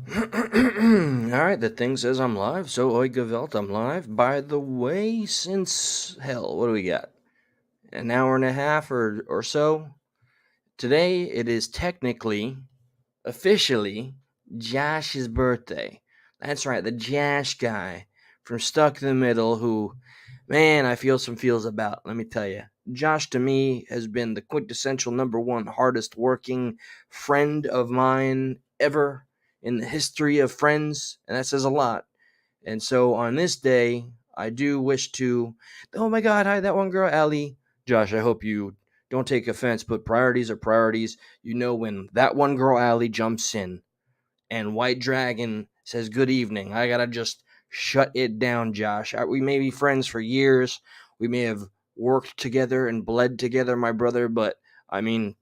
Alright, the thing says I'm live, so oi gewelt, I'm live. By the way, since hell, what do we got? An hour and a half or so? Today it is technically, officially, Josh's birthday. That's right, the Josh guy from Stuck in the Middle who, man, I feel some feels about, let me tell you. Josh to me has been the quintessential number one hardest working friend of mine ever in the history of friends, and that says a lot. And so on this day, I do wish to. Oh my God, hi, that one girl, Allie. Josh, I hope you don't take offense, but priorities are priorities. You know, when that one girl, Allie, jumps in and White Dragon says good evening, I gotta just shut it down, Josh. We may be friends for years. We may have worked together and bled together, my brother, but I mean,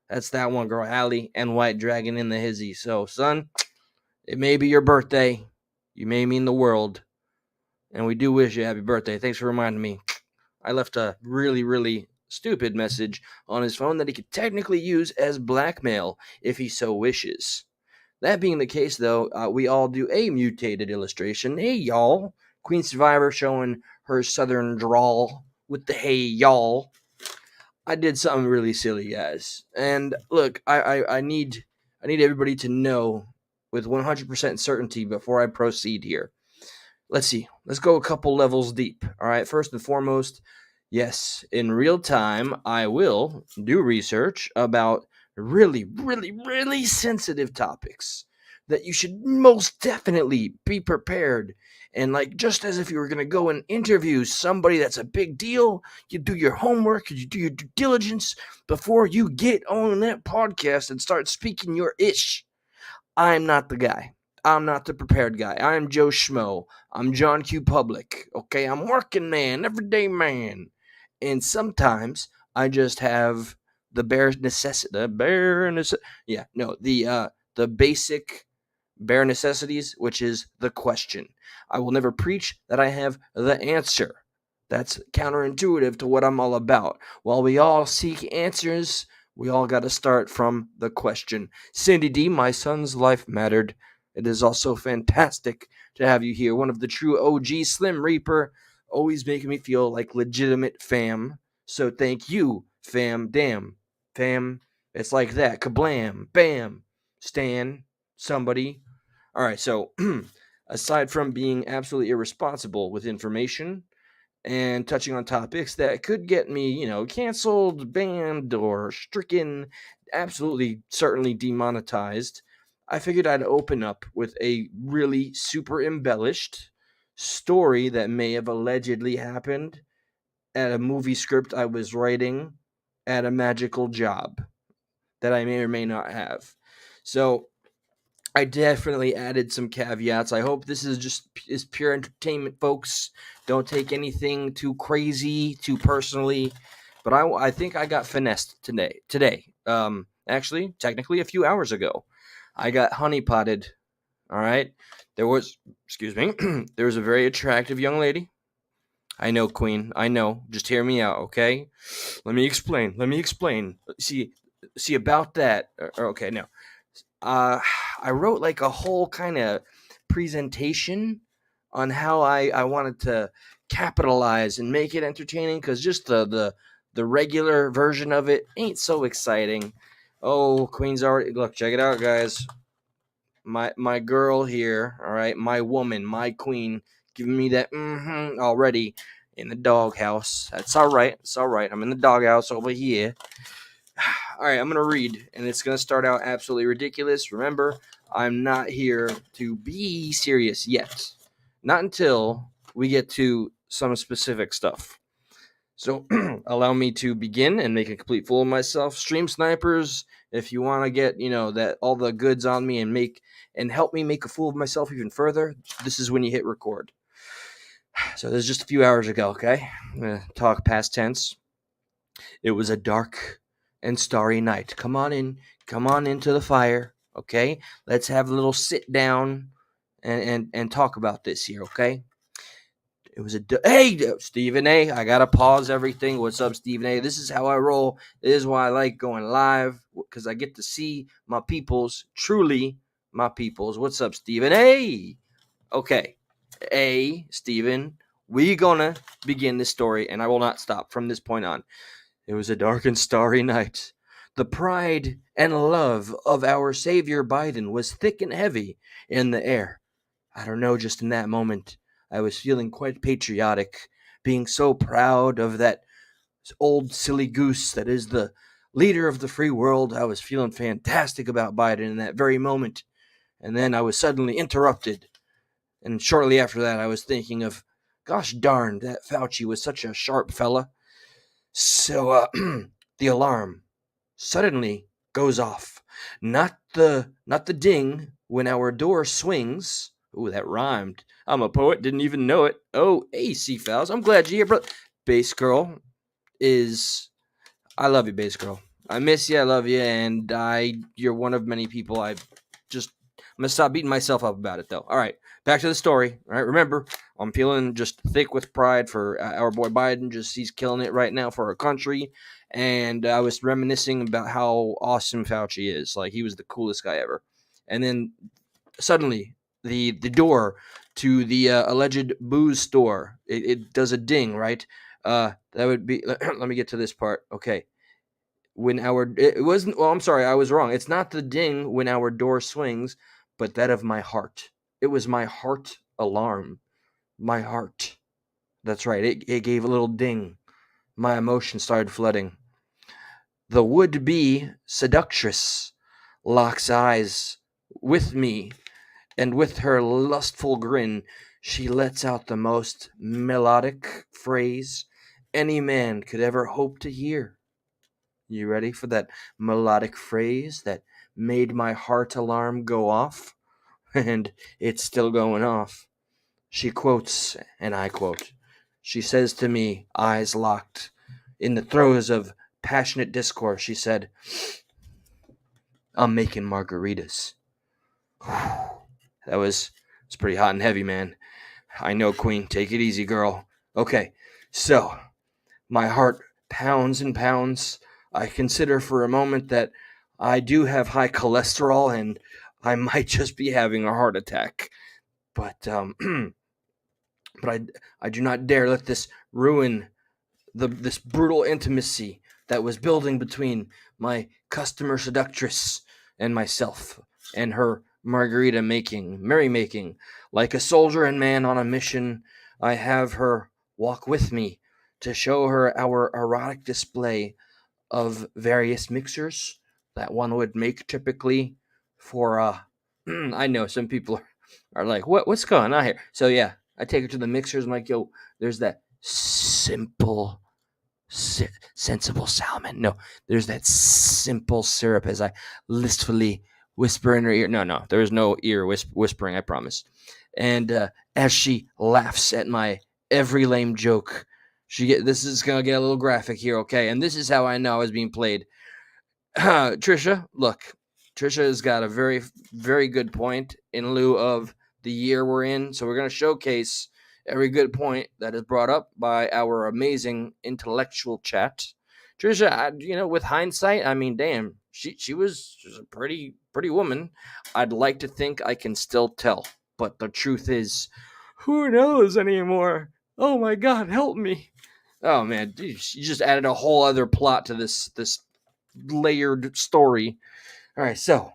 that's that one girl, Allie, and White Dragon in the hizzy. So, son, it may be your birthday. You may mean the world. And we do wish you happy birthday. Thanks for reminding me. I left a really, really stupid message on his phone that he could technically use as blackmail if he so wishes. That being the case, though, we all do a mutated illustration. Hey, y'all. Queen Survivor showing her southern drawl with the hey, y'all. I did something really silly, guys. And look, I need everybody to know with 100% certainty before I proceed here. Let's see. Let's go a couple levels deep. All right. First and foremost, yes, in real time, I will do research about really, really, really sensitive topics that you should most definitely be prepared. And like, just as if you were going to go and interview somebody that's a big deal, you do your homework, you do your due diligence before you get on that podcast and start speaking your ish. I'm not the guy. I'm not the prepared guy. I'm Joe Schmo. I'm John Q. Public. Okay, I'm working man, everyday man. And sometimes I just have the bare necessity. Yeah, no, the basic bare necessities, which is the question. I will never preach that I have the answer. That's counterintuitive to what I'm all about. While we all seek answers, we all got to start from the question. Cindy D, my son's life mattered. It is also fantastic to have you here. One of the true OG Slim Reaper, always making me feel like legitimate fam. So thank you, fam. Damn, fam. It's like that. Kablam, bam. Stan, somebody. All right, so aside from being absolutely irresponsible with information, and touching on topics that could get me, canceled, banned, or stricken, absolutely, certainly demonetized, I figured I'd open up with a really super embellished story that may have allegedly happened at a movie script I was writing at a magical job that I may or may not have. So I definitely added some caveats. I hope this is pure entertainment, folks. Don't take anything too crazy, too personally. But I think I got finessed today. Actually, technically, a few hours ago, I got honeypotted. All right, there was, excuse me, there was a very attractive young lady. I know, Queen. I know. Just hear me out, okay? Let me explain. Let me explain. See about that. Okay, no. uh, I wrote like a whole kind of presentation on how I wanted to capitalize and make it entertaining because just the regular version of it ain't so exciting. Oh, Queen's already look, check it out, guys. My girl here, all right, my woman, my queen, giving me that already in the doghouse. That's all right. It's all right. I'm in the doghouse over here. All right, I'm going to read, and it's going to start out absolutely ridiculous. Remember, I'm not here to be serious yet. Not until we get to some specific stuff. So, allow me to begin and make a complete fool of myself. Stream snipers, if you want to get, that all the goods on me and help me make a fool of myself even further, this is when you hit record. So, this is just a few hours ago, okay? I'm going to talk past tense. It was a dark and starry night. Come on into the fire, okay? Let's have a little sit down and talk about this here, okay? It was hey, Stephen A. I gotta pause everything. What's up, Stephen A? This is how I roll. This is why I like going live because I get to see my peoples truly, my peoples. What's up, Steven? Hey! Okay. Steven, we gonna begin this story, and I will not stop from this point on. It was a dark and starry night. The pride and love of our Savior Biden was thick and heavy in the air. I don't know, just in that moment, I was feeling quite patriotic, being so proud of that old silly goose that is the leader of the free world. I was feeling fantastic about Biden in that very moment. And then I was suddenly interrupted. And shortly after that, I was thinking of, gosh darn, that Fauci was such a sharp fella. So the alarm suddenly goes off. Not the ding when our door swings. Ooh, that rhymed. I'm a poet, didn't even know it. Oh, hey, C-Fouls, I'm glad you're here, bro. Bass Girl is... I love you, Bass Girl. I miss you, I love you, and you're one of many people I'm gonna stop beating myself up about it, though. All right, back to the story. All right, remember, I'm feeling just thick with pride for our boy Biden. He's killing it right now for our country. And I was reminiscing about how awesome Fauci is. Like, he was the coolest guy ever. And then suddenly, the door to the alleged booze store, it does a ding, right? That would be... let me get to this part. Okay. It wasn't... well, I'm sorry, I was wrong. It's not the ding when our door swings, but that of my heart. It was my heart alarm. My heart. That's right. It gave a little ding. My emotions started flooding. The would-be seductress locks eyes with me, and with her lustful grin, she lets out the most melodic phrase any man could ever hope to hear. You ready for that melodic phrase that made my heart alarm go off? And it's still going off. She quotes, and I quote. She says to me, eyes locked, in the throes of passionate discourse, she said, I'm making margaritas. It's pretty hot and heavy, man. I know, Queen. Take it easy, girl. Okay, so my heart pounds and pounds. I consider for a moment that I do have high cholesterol and I might just be having a heart attack. But but I do not dare let this ruin this brutal intimacy that was building between my customer seductress and myself, and her margarita merrymaking. Like a soldier and man on a mission, I have her walk with me to show her our erotic display of various mixers that one would make typically for I know some people are like, what's going on here? So yeah, I take her to the mixers. I'm like, yo, there's that simple sensible salmon. No, there's that simple syrup, as I listfully whisper in her ear. No, there is no ear whispering, I promise. And as she laughs at my every lame joke, this is gonna get a little graphic here, okay? And this is how I know I was being played. Trisha, look, Trisha has got a very, very good point in lieu of the year we're in. So we're gonna showcase every good point that is brought up by our amazing intellectual chat. Trisha, with hindsight, I mean, damn, she was a pretty woman. I'd like to think I can still tell, but the truth is, who knows anymore? Oh my God, help me! Oh man, dude, she just added a whole other plot to this layered story. All right, so,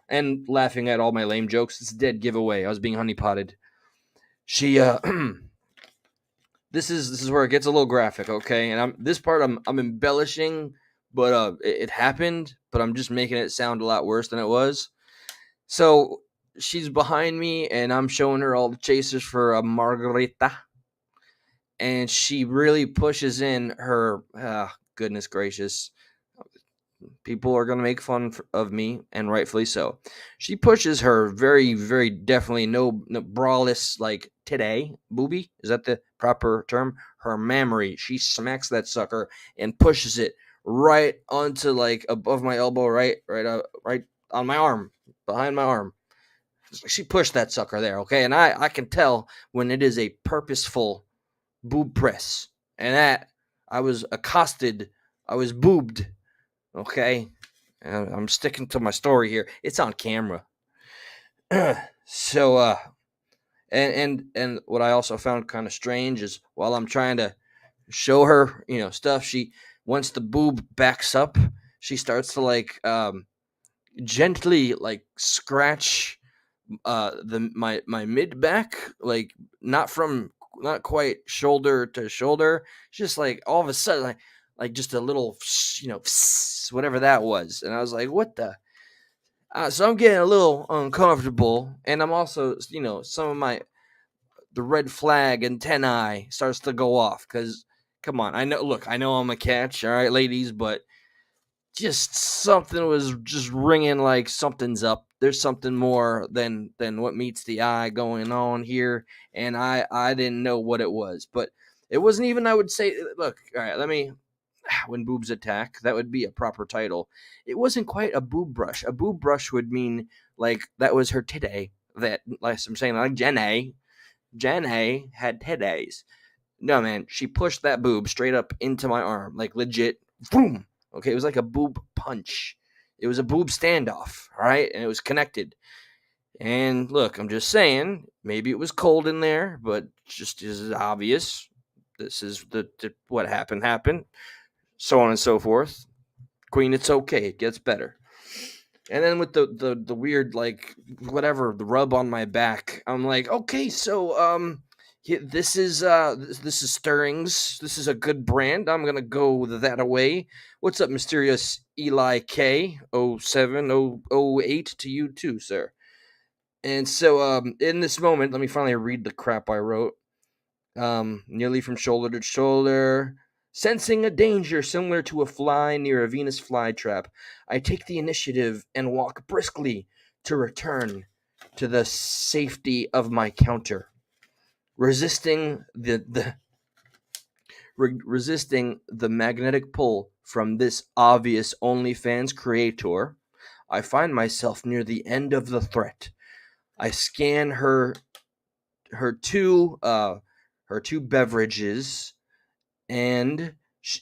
and laughing at all my lame jokes, it's a dead giveaway. I was being honeypotted. She this is where it gets a little graphic, okay? And I'm embellishing, but it happened, but I'm just making it sound a lot worse than it was. So she's behind me, and I'm showing her all the chasers for a margarita, and she really pushes in her. Goodness gracious. People are going to make fun of me, and rightfully so. She pushes her very, very definitely no braless, like, today, booby. Is that the proper term? Her mammary. She smacks that sucker and pushes it right onto, like, above my elbow, right on my arm, behind my arm. She pushed that sucker there, okay? And I can tell when it is a purposeful boob press. And that, I was accosted, I was boobed. Okay, I'm sticking to my story here. It's on camera. so and what I also found kind of strange is while I'm trying to show her, stuff, she once the boob backs up, she starts to like gently like scratch the my mid back, like not from not quite shoulder to shoulder, just like all of a sudden like just a little whatever that was, and I was like, what the. So I'm getting a little uncomfortable, and I'm also, some of my the red flag antennae starts to go off because, come on, I know. Look, I know I'm a catch, all right, ladies, but just something was just ringing like something's up. There's something more than what meets the eye going on here, and I didn't know what it was, but it wasn't even. I would say, look, all right, let me. When boobs attack, that would be a proper title. It wasn't quite a boob brush. A boob brush would mean like that was her titty. That, like I'm saying, like Jenny had titties. No, man, she pushed that boob straight up into my arm, like legit. Boom. Okay, it was like a boob punch. It was a boob standoff, all right, and it was connected. And look, I'm just saying, maybe it was cold in there, but just as obvious. This is the what happened, so on and so forth. Queen, it's okay. It gets better. And then with the weird like whatever the rub on my back, I'm like, okay, so this is this is Stirrings. This is a good brand. I'm gonna go that away. What's up, mysterious Eli K 07008 to you too, sir. And so in this moment, let me finally read the crap I wrote. Nearly from shoulder to shoulder. Sensing a danger similar to a fly near a Venus flytrap, I take the initiative and walk briskly to return to the safety of my counter. Resisting resisting the magnetic pull from this obvious OnlyFans creator, I find myself near the end of the threat. I scan her two her two beverages, and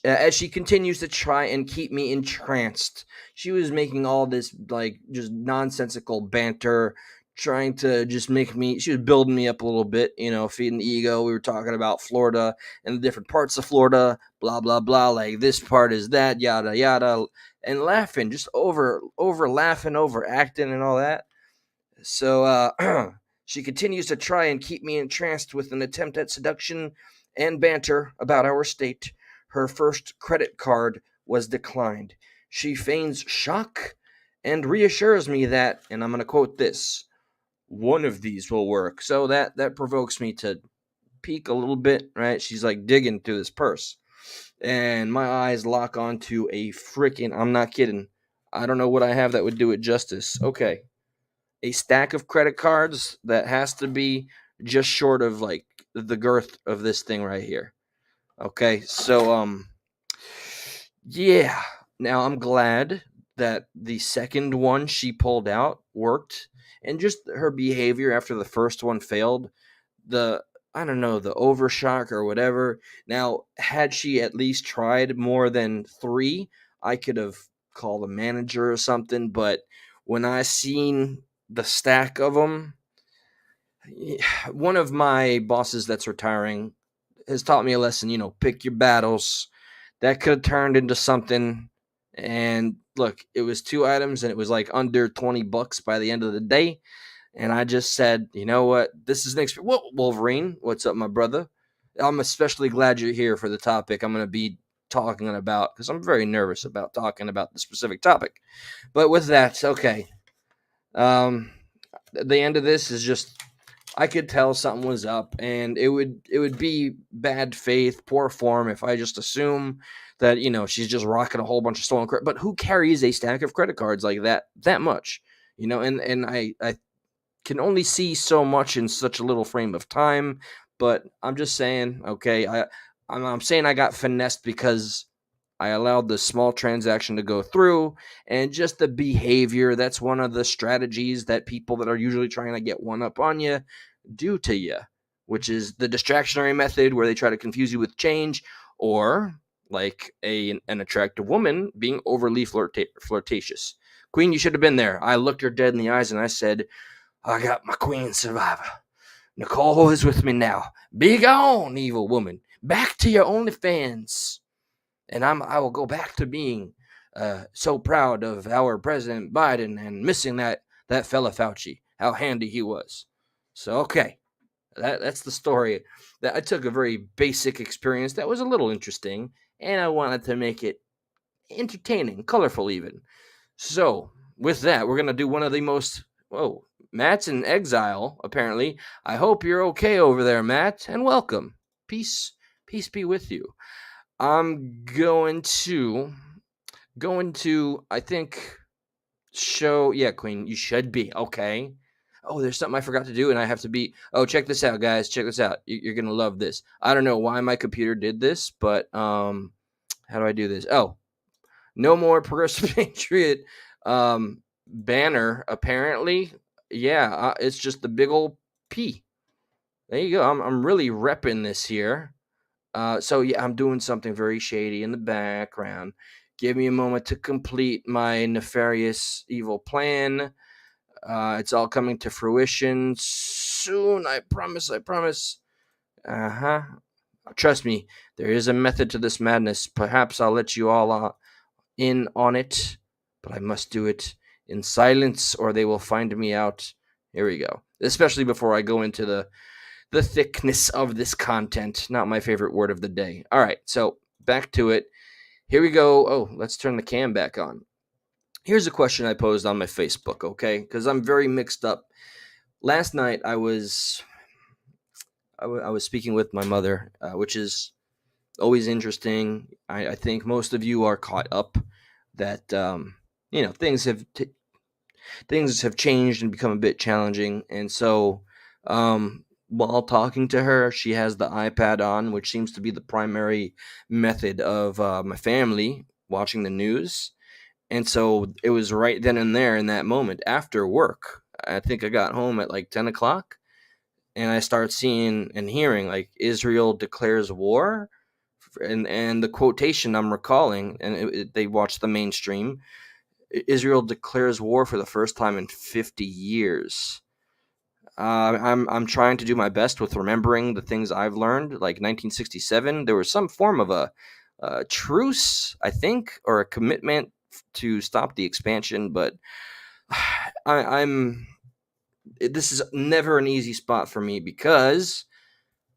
as she continues to try and keep me entranced, she was making all this like just nonsensical banter, trying to just make me. She was building me up a little bit, feeding the ego. We were talking about Florida and the different parts of Florida, blah blah blah. Like this part is that, yada yada, and laughing, just over laughing, over acting, and all that. So she continues to try and keep me entranced with an attempt at seduction and banter about our state. Her first credit card was declined. She feigns shock and reassures me that, and I'm going to quote this, one of these will work. So that provokes me to peek a little bit, right? She's like digging through this purse. And my eyes lock onto a freaking, I'm not kidding. I don't know what I have that would do it justice. Okay, a stack of credit cards that has to be just short of like the girth of this thing right here. Okay, so yeah. Now I'm glad that the second one she pulled out worked, and just her behavior after the first one failed. The I don't know, the overshock or whatever. Now, had she at least tried more than 3, I could have called a manager or something, but when I seen the stack of them, one of my bosses that's retiring has taught me a lesson, pick your battles. That could have turned into something. And look, it was 2 items and it was like under $20 by the end of the day. And I just said, you know what? This is an experience. Wolverine, what's up, my brother? I'm especially glad you're here for the topic I'm going to be talking about, because I'm very nervous about talking about the specific topic. But with that, okay. The end of this is just I could tell something was up, and it would be bad faith, poor form if I just assume that she's just rocking a whole bunch of stolen credit. But who carries a stack of credit cards like that much? And I can only see so much in such a little frame of time. But I'm just saying, okay, I'm saying I got finessed because I allowed the small transaction to go through, and just the behavior. That's one of the strategies that people that are usually trying to get one up on you do to you, which is the distractionary method where they try to confuse you with change, or like an attractive woman being overly flirtatious. Queen, you should have been there. I looked her dead in the eyes and I said, I got my queen survivor. Nicole is with me now. Be gone, evil woman. Back to your OnlyFans. And I will go back to being so proud of our President Biden and missing that fella Fauci. How handy he was. So okay, that's the story. That I took a very basic experience that was a little interesting, and I wanted to make it entertaining, colorful, even. So with that, we're gonna do one of the most Matt's in exile, apparently. I hope you're okay over there, Matt, and welcome. Peace be with you. I'm going to I think show Queen, you should be okay. Oh, there's something I forgot to do, and I have to be. Oh, check this out, guys. Check this out. You're gonna love this. I don't know why my computer did this, but how do I do this? Oh, no more Progressive Patriot banner. Apparently, yeah, it's just the big old P. There you go. I'm really repping this here. So yeah, I'm doing something very shady in the background. Give me a moment to complete my nefarious evil plan. It's all coming to fruition soon. I promise. I promise. Uh huh. Trust me, there is a method to this madness. Perhaps I'll let you all in on it, but I must do it in silence, or they will find me out. Here we go. Especially before I go into the thickness of this content. Not my favorite word of the day. All right, so back to it. Here we go. Oh, let's turn the cam back on. Here's a question I posed on my Facebook, okay? Because I'm very mixed up. Last night I was speaking with my mother, which is always interesting. I think most of you are caught up that things have changed and become a bit challenging, and so while talking to her, she has the iPad on, which seems to be the primary method of my family watching the news. And so it was right then and there in that moment after work. I think I got home at like 10 o'clock, and I start seeing and hearing like Israel declares war. And the quotation I'm recalling, and they watched the mainstream, Israel declares war for the first time in 50 years. I'm trying to do my best with remembering the things I've learned. Like 1967, there was some form of a truce, I think, or a commitment to stop the expansion. But I'm this is never an easy spot for me because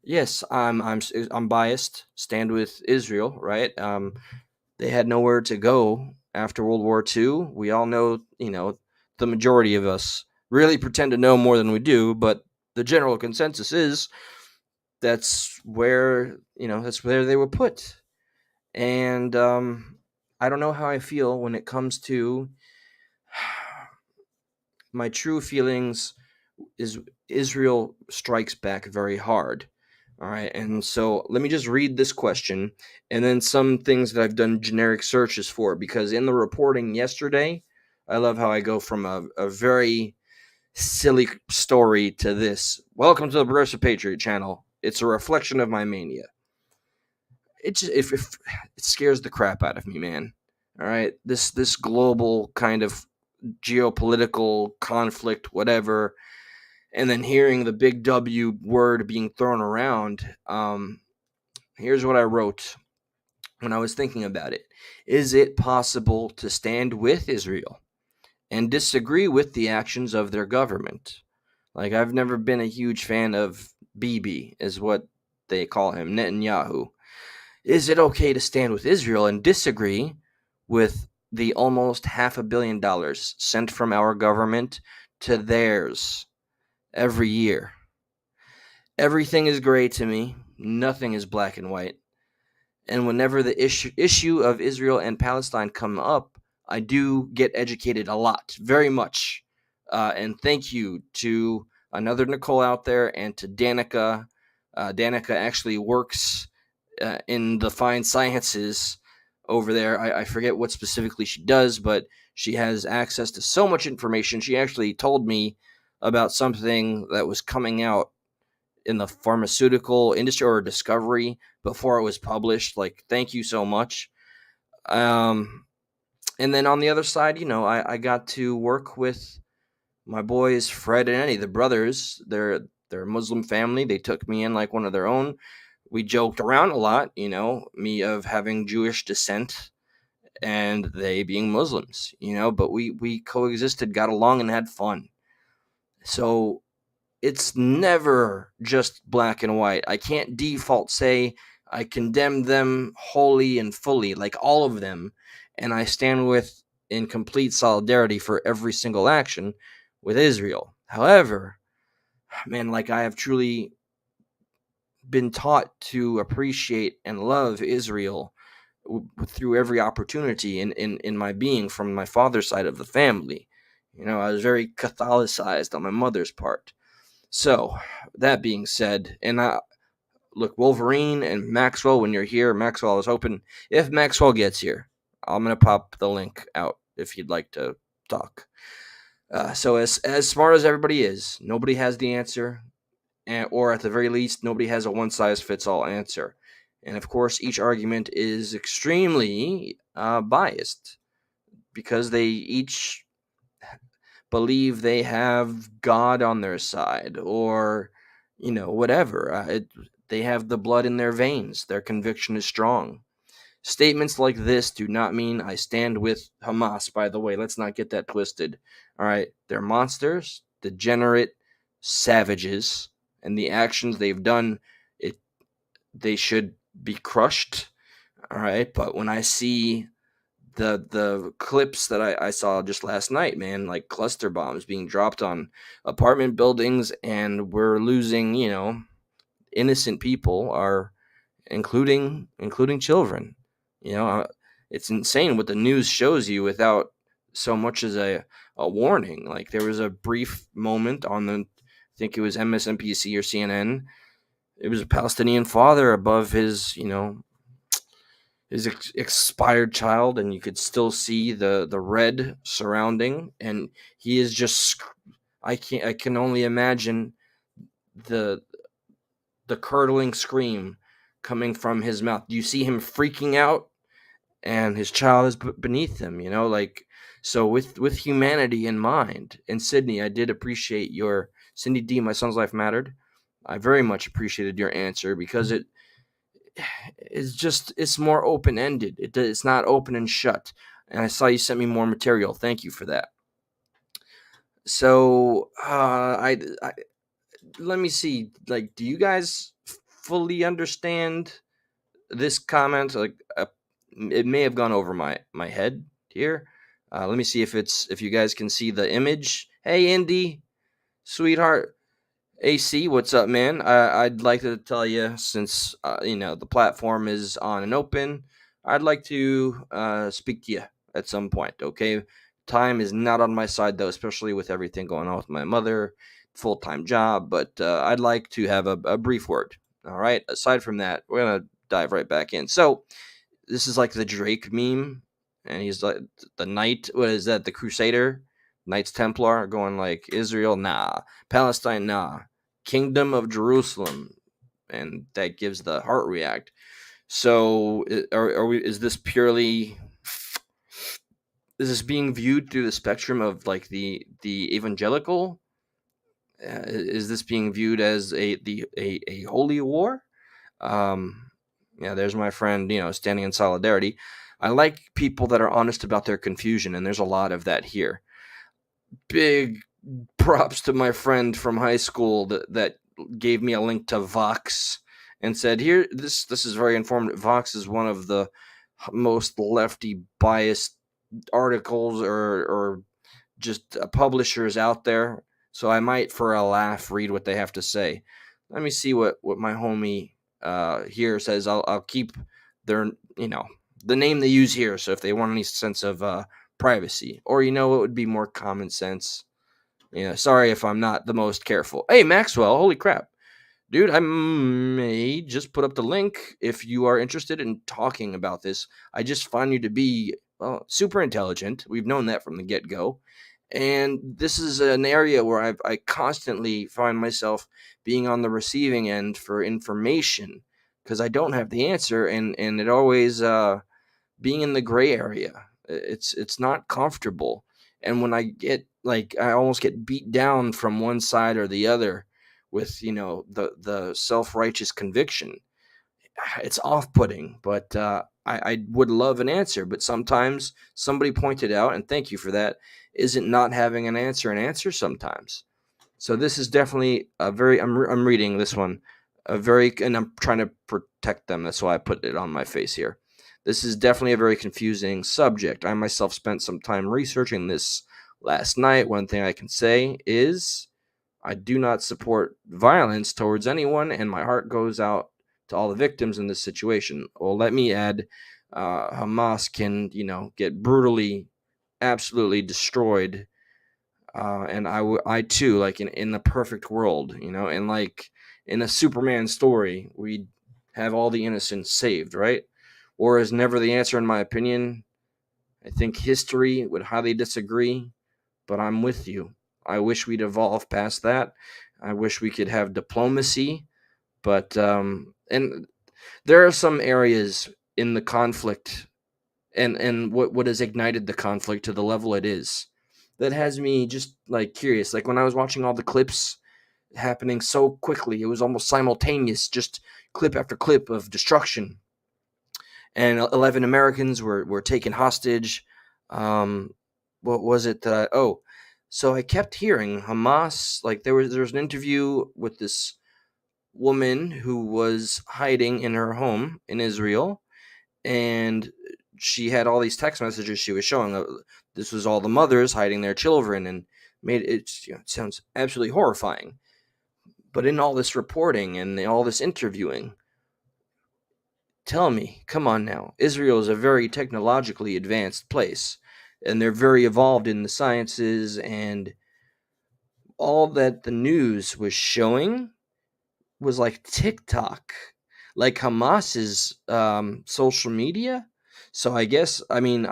yes, I'm biased. Stand with Israel, right? They had nowhere to go after World War II. We all know, the majority of us really pretend to know more than we do, but the general consensus is that's where they were put. And I don't know how I feel when it comes to my true feelings is Israel strikes back very hard. All right, and so let me just read this question and then some things that I've done generic searches for, because in the reporting yesterday, I love how I go from a very silly story to this. Welcome to the Progressive Patriot channel. It's a reflection of my mania. It just, if it scares the crap out of me, man. All right, this global kind of geopolitical conflict, whatever, and then hearing the big W word being thrown around. Here's what I wrote when I was thinking about it. Is it possible to stand with Israel and disagree with the actions of their government? Like, I've never been a huge fan of Bibi, is what they call him, Netanyahu. Is it okay to stand with Israel and disagree with the almost $500 million sent from our government to theirs every year? Everything is gray to me. Nothing is black and white. And whenever the issue of Israel and Palestine come up, I do get educated a lot, very much. And thank you to another Nicole out there and to Danica. Danica actually works in the fine sciences over there. I forget what specifically she does, but she has access to so much information. She actually told me about something that was coming out in the pharmaceutical industry or discovery before it was published. Like, thank you so much. And then on the other side, I got to work with my boys Fred and Eddie, the brothers, they're a Muslim family. They took me in like one of their own. We joked around a lot, me of having Jewish descent and they being Muslims, but we coexisted, got along, and had fun. So it's never just black and white. I can't default say I condemn them wholly and fully, like all of them, and I stand with in complete solidarity for every single action with Israel. However, man, like I have truly been taught to appreciate and love Israel through every opportunity in my being from my father's side of the family. I was very Catholicized on my mother's part. So, that being said, and look, Wolverine and Maxwell, when you're here, Maxwell, I was hoping if Maxwell gets here, I'm going to pop the link out if you'd like to talk. So, as smart as everybody is, nobody has the answer, or at the very least, nobody has a one size fits all answer. And of course, each argument is extremely biased because they each believe they have God on their side or, whatever. They have the blood in their veins. Their conviction is strong. Statements like this do not mean I stand with Hamas, by the way. Let's not get that twisted. All right. They're monsters, degenerate savages, and the actions they've done, they should be crushed. All right. But when I see the clips that I saw just last night, man, like cluster bombs being dropped on apartment buildings, and we're losing, innocent people, are including children. It's insane what the news shows you without so much as a warning. Like there was a brief moment on I think it was MSNBC or CNN. It was a Palestinian father above his expired child, and you could still see the red surrounding, and he is just I can only imagine the curdling scream coming from his mouth. You see him freaking out, and his child is beneath him, like. So with humanity in mind, and Sydney, I did appreciate your Cindy D, my son's life mattered. I very much appreciated your answer because it's more open ended. It's not open and shut. And I saw you sent me more material. Thank you for that. So I let me see. Like, do you guys fully understand this comment? Like, it may have gone over my head here. Let me see if you guys can see the image. Hey, Indy, sweetheart. AC, what's up, man? I'd like to tell you, since the platform is on and open, I'd like to speak to you at some point. Okay, time is not on my side though, especially with everything going on with my mother, full-time job. But I'd like to have a brief word. All right. Aside from that, we're gonna dive right back in. So this is like the Drake meme, and he's like the knight. What is that? The Crusader, Knights Templar, going like Israel, nah, Palestine, nah, Kingdom of Jerusalem, and that gives the heart react. So, are we? Is this purely? Is this being viewed through the spectrum of like the evangelical? Is this being viewed as a holy war? Yeah, there's my friend, standing in solidarity. I like people that are honest about their confusion, and there's a lot of that here. Big props to my friend from high school that gave me a link to Vox and said, "Here, this is very informative. Vox is one of the most lefty biased articles or just publishers out there. So I might, for a laugh, read what they have to say. Let me see what my homie here says. I'll keep their the name they use here. So if they want any sense of privacy, or it would be more common sense. Sorry if I'm not the most careful. Hey Maxwell, holy crap. Dude, I may just put up the link if you are interested in talking about this. I just find you to be super intelligent. We've known that from the get-go. And this is an area where I constantly find myself being on the receiving end for information because I don't have the answer, and it always being in the gray area. It's not comfortable. And when I get like, I almost get beat down from one side or the other with, the self-righteous conviction. It's off-putting, but I would love an answer. But sometimes somebody pointed out, and thank you for that, isn't not having an answer sometimes. So this is definitely a very. I'm reading this one, a very, and I'm trying to protect them. That's why I put it on my face here. This is definitely a very confusing subject. I myself spent some time researching this last night. One thing I can say is I do not support violence towards anyone, and my heart goes out to all the victims in this situation. Well, let me add, Hamas can, get brutally, absolutely destroyed, and I too, like in the perfect world, and like in a Superman story, we have all the innocents saved, right? War is never the answer, in my opinion. I think history would highly disagree, but I'm with you. I wish we'd evolve past that. I wish we could have diplomacy, but and there are some areas in the conflict, and what has ignited the conflict to the level it is, that has me just like curious. Like when I was watching all the clips happening so quickly, it was almost simultaneous, just clip after clip of destruction, and 11 Americans were taken hostage. What was it that so I kept hearing Hamas, like there was an interview with this woman who was hiding in her home in Israel, and she had all these text messages she was showing. This was all the mothers hiding their children, and made it, it sounds absolutely horrifying. But in all this reporting and all this interviewing, tell me, come on now, Israel is a very technologically advanced place, and they're very evolved in the sciences, and all that the news was showing was like TikTok, like Hamas's social media. So I guess, I mean,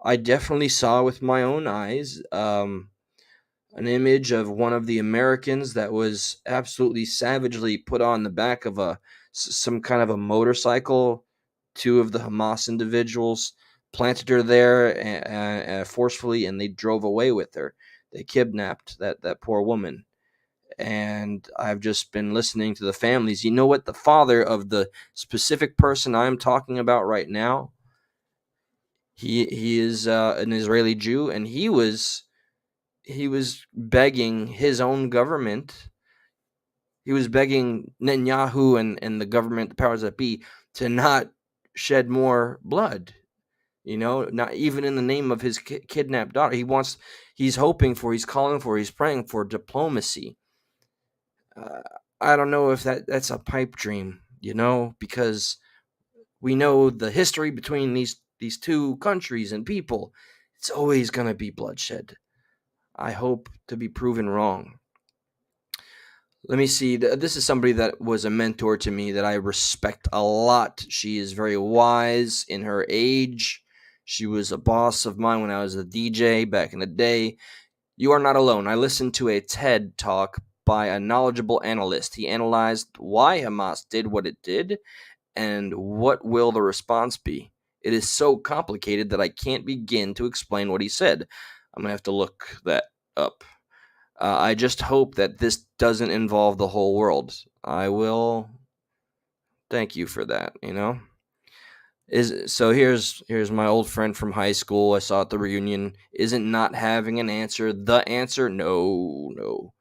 I definitely saw with my own eyes an image of one of the Americans that was absolutely savagely put on the back of some kind of a motorcycle. Two of the Hamas individuals planted her there forcefully, and they drove away with her. They kidnapped that poor woman, and I've just been listening to the families. You know what? The father of the specific person I'm talking about right now, he is an Israeli Jew, and he was begging his own government. He was begging Netanyahu and the government, the powers that be, to not shed more blood. Not even in the name of his kidnapped daughter. He's hoping for, he's calling for, he's praying for diplomacy. Uh, I don't know if that's a pipe dream, because we know the history between these two countries and people. It's always going to be bloodshed. I hope to be proven wrong. Let me see. This is somebody that was a mentor to me that I respect a lot. She is very wise in her age. She was a boss of mine when I was a DJ back in the day. You are not alone. I listened to a TED talk by a knowledgeable analyst. He analyzed why Hamas did what it did and what will the response be. It is so complicated that I can't begin to explain what he said. I'm going to have to look that up. I just hope that this doesn't involve the whole world. I will thank you for that, Here's my old friend from high school I saw at the reunion. Isn't not having an answer the answer? No, no.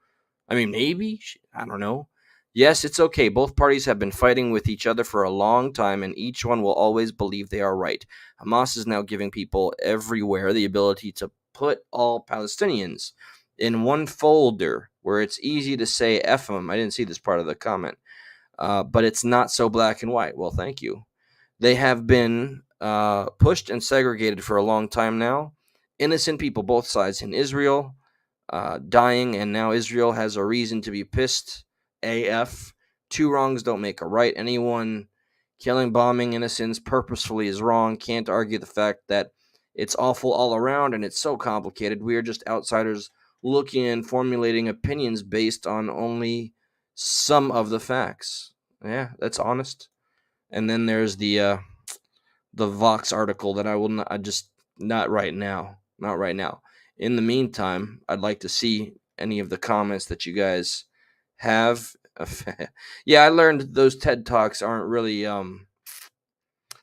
I mean, maybe. I don't know. Yes, it's okay. Both parties have been fighting with each other for a long time, and each one will always believe they are right. Hamas is now giving people everywhere the ability to put all Palestinians in one folder where it's easy to say F them. I didn't see this part of the comment. But it's not so black and white. Well, thank you. They have been pushed and segregated for a long time now. Innocent people, both sides in Israel, dying, and now Israel has a reason to be pissed AF. Two wrongs don't make a right. Anyone killing, bombing innocents purposefully is wrong. Can't argue the fact that it's awful all around, and it's so complicated. We are just outsiders looking and formulating opinions based on only some of the facts. Yeah, that's honest. And then there's the Vox article that I will not, I just not right now. Not right now. In the meantime, I'd like to see any of the comments that you guys have. Yeah, I learned those TED Talks aren't really they're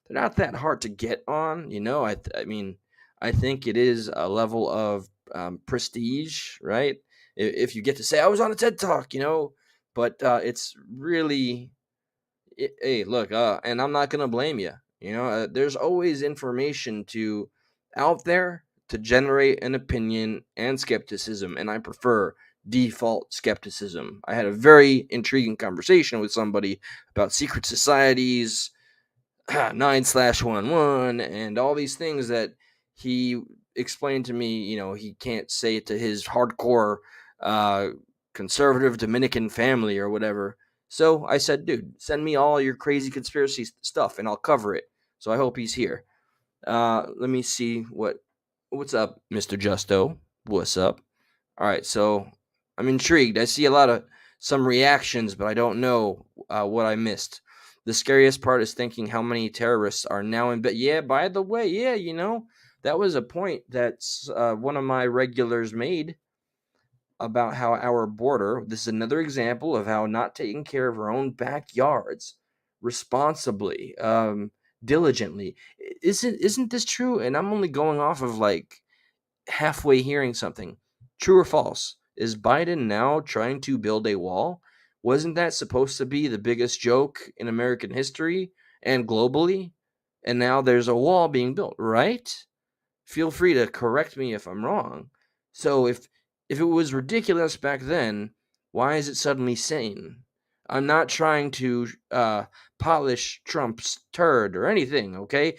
not that hard to get on. I mean, I think it is a level of prestige, right? If you get to say I was on a TED Talk, but it's really hey, look, and I'm not gonna blame you. There's always information to out there to generate an opinion and skepticism, and I prefer default skepticism. I had a very intriguing conversation with somebody about secret societies, 9/11, and all these things that he explained to me. He can't say it to his hardcore uh, conservative Dominican family or whatever. So I said, dude, send me all your crazy conspiracy stuff and I'll cover it. So I hope he's here. Let me see what's up, Mr. Justo. What's up? All right, so I'm intrigued. I see a lot of some reactions, but I don't know what I missed. The scariest part is thinking how many terrorists are now in bed. Yeah, by the way, yeah, that was a point that one of my regulars made about how our border. This is another example of how not taking care of our own backyards responsibly, diligently. Isn't this true? And I'm only going off of like halfway hearing something. True or false? Is Biden now trying to build a wall? Wasn't that supposed to be the biggest joke in American history and globally? And now there's a wall being built, right? Feel free to correct me if I'm wrong. So if it was ridiculous back then, why is it suddenly sane? I'm not trying to polish Trump's turd or anything, okay?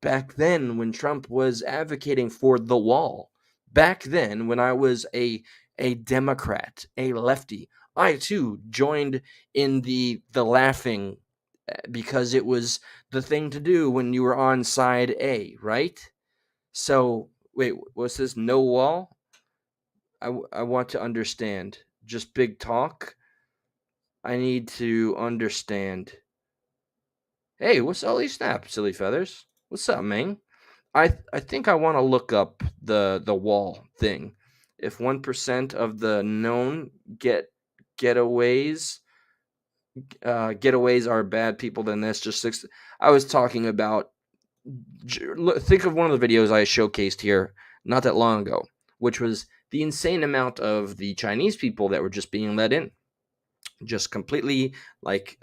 Back then when Trump was advocating for the wall, back then when I was a Democrat, a lefty, I too joined in the laughing because it was the thing to do when you were on side A, right? So, wait, what's this no wall? I want to understand. Just big talk? I need to understand. Hey, what's all these snaps, silly feathers? What's up, man? I think I want to look up the wall thing. If 1% of the known getaways getaways are bad people, then that's just six. I was talking about. Think of one of the videos I showcased here not that long ago, which was the insane amount of the Chinese people that were just being let in, just completely like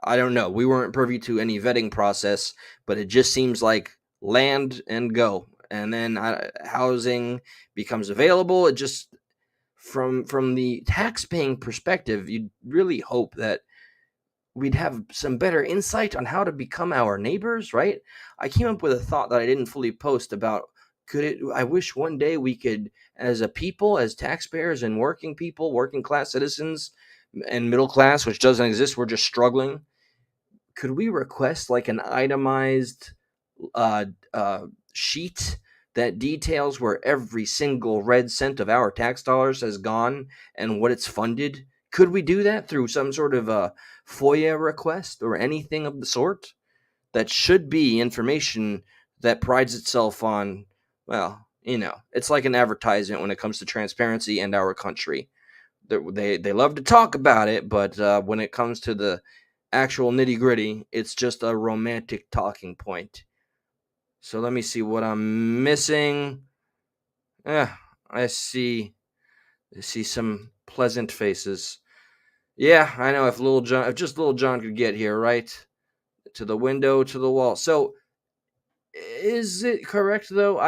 I don't know. We weren't privy to any vetting process, but it just seems like land and go, and then housing becomes available. It just from the tax-paying perspective, you'd really hope that we'd have some better insight on how to become our neighbors, right? I came up with a thought that I didn't fully post about I wish one day we could, as a people, as taxpayers and working people, working class citizens and middle class, which doesn't exist, we're just struggling. Could we request like an itemized uh, sheet that details where every single red cent of our tax dollars has gone and what it's funded? Could we do that through some sort of a FOIA request or anything of the sort? That should be information that prides itself on, well, it's like an advertisement when it comes to transparency and our country. They love to talk about it, but when it comes to the actual nitty gritty, it's just a romantic talking point. So let me see what I'm missing. Yeah, I see. I see some pleasant faces. Yeah, I know. If just Little John could get here, right to the window, to the wall. So, is it correct though?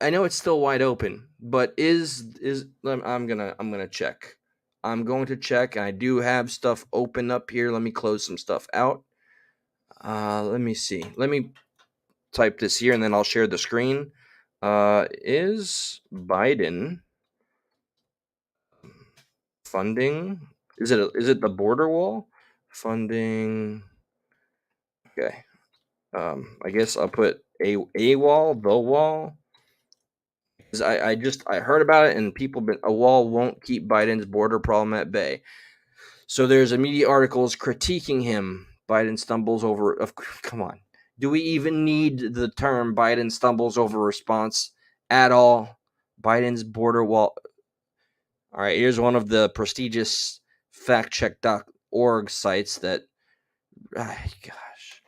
I know it's still wide open, but I'm gonna check. I'm going to check. I do have stuff open up here. Let me close some stuff out. Let me see. Let me type this here, and then I'll share the screen. Is Biden funding? Is it the border wall funding? Okay. I guess I'll put a wall, the wall. 'Cause I heard about it, and people been a wall won't keep Biden's border problem at bay. So there's media articles critiquing him. Biden stumbles over. Come on, do we even need the term Biden stumbles over response at all. Biden's border wall. All right, here's one of the prestigious factcheck.org sites that, gosh,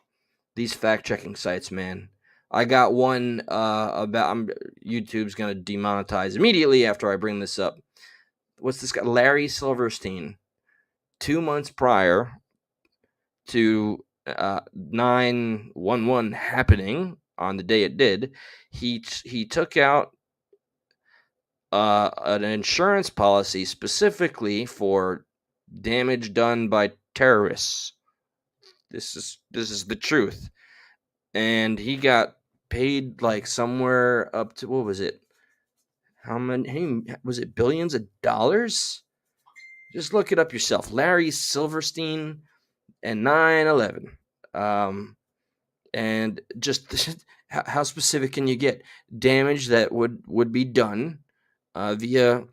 these fact checking sites, man. I got one about YouTube's gonna demonetize immediately after I bring this up. What's this guy? Larry Silverstein. 2 months prior to 9/11 happening on the day it did, he took out an insurance policy specifically for damage done by terrorists. This is the truth, and he got paid like somewhere up to, what was it? How many was it? Billions of dollars? Just look it up yourself. Larry Silverstein and 9/11. And just how specific can you get? Damage that would be done via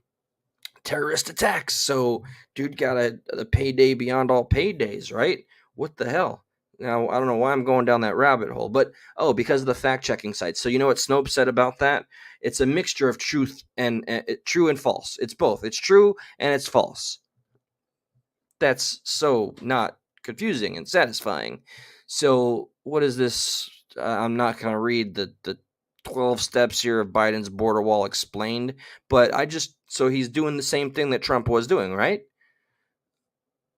terrorist attacks. So dude got a payday beyond all paydays, right? What the hell? Now, I don't know why I'm going down that rabbit hole, but because of the fact checking sites. So you know what Snopes said about that? It's a mixture of truth and true and false. It's both. It's true and it's false. That's so not confusing and satisfying. So what is this? I'm not going to read the 12 steps here of Biden's border wall explained, but so he's doing the same thing that Trump was doing, right?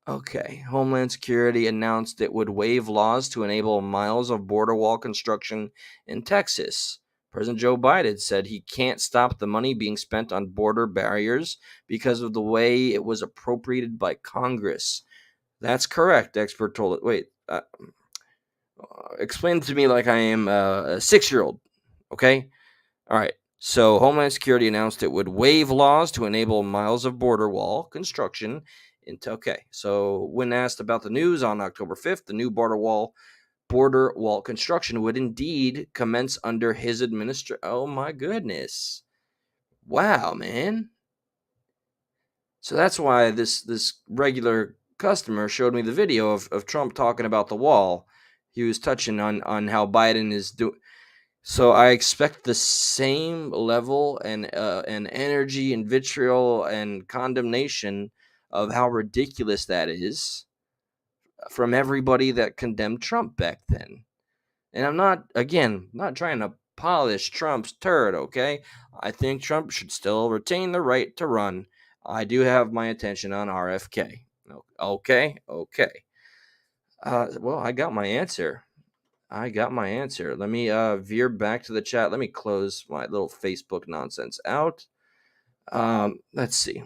Okay. Homeland Security announced it would waive laws to enable miles of border wall construction in Texas. President Joe Biden said he can't stop the money being spent on border barriers because of the way it was appropriated by Congress. That's correct, expert told it. Wait, explain it to me like I am a 6-year-old, okay? All right. So Homeland Security announced it would waive laws to enable miles of border wall construction. Okay. So when asked about the news on October 5th, the new border wall construction would indeed commence under his administration. Oh my goodness. Wow, man. So that's why this regular customer showed me the video of Trump talking about the wall. He was touching on how Biden is doing. So I expect the same level and energy and vitriol and condemnation of how ridiculous that is from everybody that condemned Trump back then. And I'm not trying to polish Trump's turd, okay? I think Trump should still retain the right to run. I do have my attention on RFK. Okay. Well, I got my answer. Let me veer back to the chat. Let me close my little Facebook nonsense out. Let's see.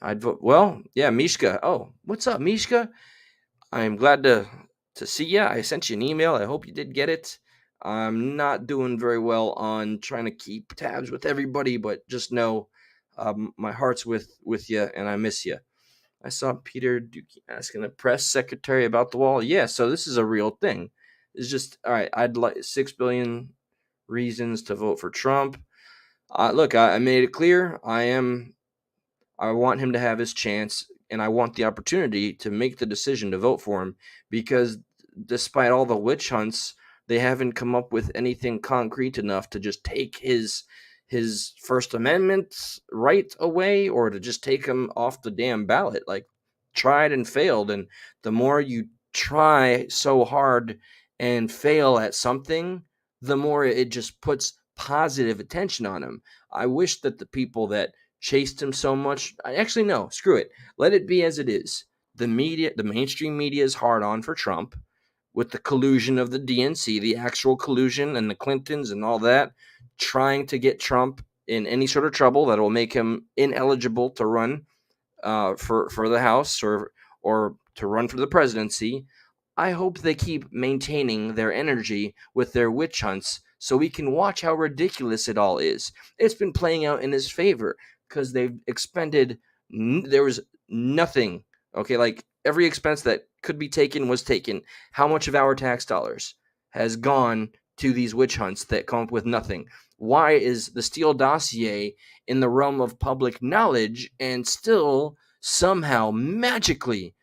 I'd vote. Well, yeah, Mishka. Oh, what's up, Mishka? I'm glad to see you. I sent you an email. I hope you did get it. I'm not doing very well on trying to keep tabs with everybody, but just know my heart's with you, and I miss you. I saw Peter Dookie asking the press secretary about the wall. Yeah, so this is a real thing. It's just, all right, I'd like 6 billion reasons to vote for Trump. Look, I made it clear. I want him to have his chance, and I want the opportunity to make the decision to vote for him, because despite all the witch hunts, they haven't come up with anything concrete enough to just take his First Amendment right away, or to just take him off the damn ballot. Like, tried and failed. And the more you try so hard and fail at something, the more it just puts positive attention on him. I wish that the people that chased him so much, actually, no, screw it. Let it be as it is. The mainstream media is hard on for Trump with the collusion of the DNC, the actual collusion, and the Clintons and all that, trying to get Trump in any sort of trouble that will make him ineligible to run for the House or to run for the presidency. I hope they keep maintaining their energy with their witch hunts so we can watch how ridiculous it all is. It's been playing out in his favor because they've expended, there was nothing, okay, like every expense that could be taken was taken. How much of our tax dollars has gone to these witch hunts that come up with nothing? Why is the Steele dossier in the realm of public knowledge and still somehow magically,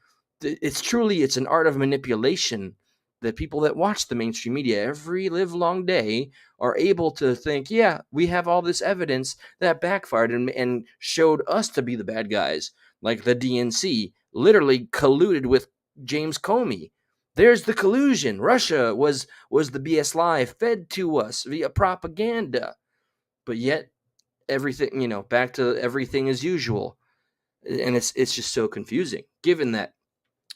it's an art of manipulation the people that watch the mainstream media every live long day are able to think, yeah, we have all this evidence that backfired and showed us to be the bad guys, like the DNC literally colluded with James Comey. There's the collusion. Russia was the BS lie fed to us via propaganda. But yet everything, back to everything as usual. And it's just so confusing, given that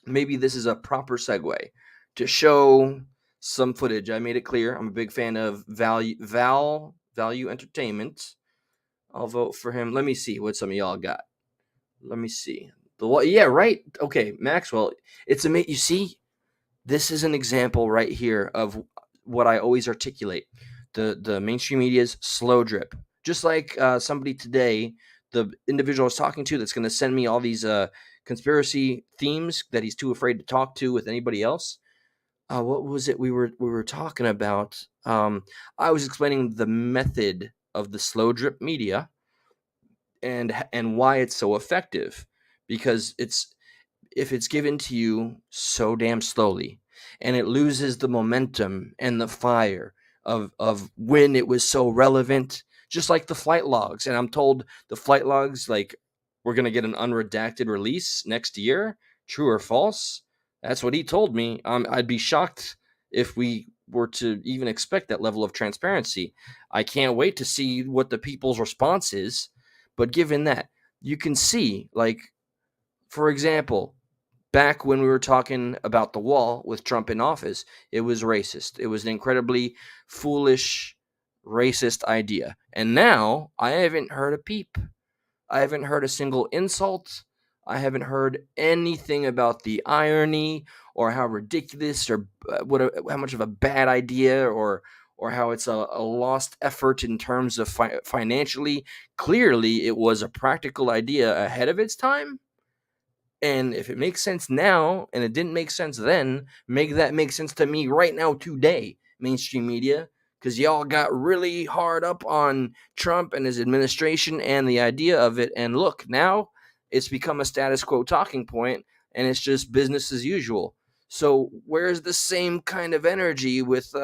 maybe this is a proper segue to show some footage. I made it clear I'm a big fan of Value Entertainment. I'll vote for him. Let me see what some of y'all got. Let me see. Yeah, right. Okay, Maxwell. It's amazing. You see, this is an example right here of what I always articulate: the mainstream media's slow drip. Just like somebody today, the individual I was talking to, that's going to send me all these conspiracy themes that he's too afraid to talk to with anybody else. What was it we were talking about? I was explaining the method of the slow drip media and why it's so effective, because if it's given to you so damn slowly and it loses the momentum and the fire of when it was so relevant, just like the flight logs. And I'm told the flight logs, like, we're going to get an unredacted release next year. True or false? That's what he told me. I'd be shocked if we were to even expect that level of transparency. I can't wait to see what the people's response is. But given that, you can see, like, for example, back when we were talking about the wall with Trump in office, it was racist. It was an incredibly foolish, racist idea. And now I haven't heard a peep. I haven't heard a single insult. I haven't heard anything about the irony or how ridiculous or how much of a bad idea or how it's a lost effort in terms of financially. Clearly, it was a practical idea ahead of its time. And if it makes sense now and it didn't make sense then, make that make sense to me right now today, mainstream media, because y'all got really hard up on Trump and his administration and the idea of it. And look, now it's become a status quo talking point and it's just business as usual. So where's the same kind of energy with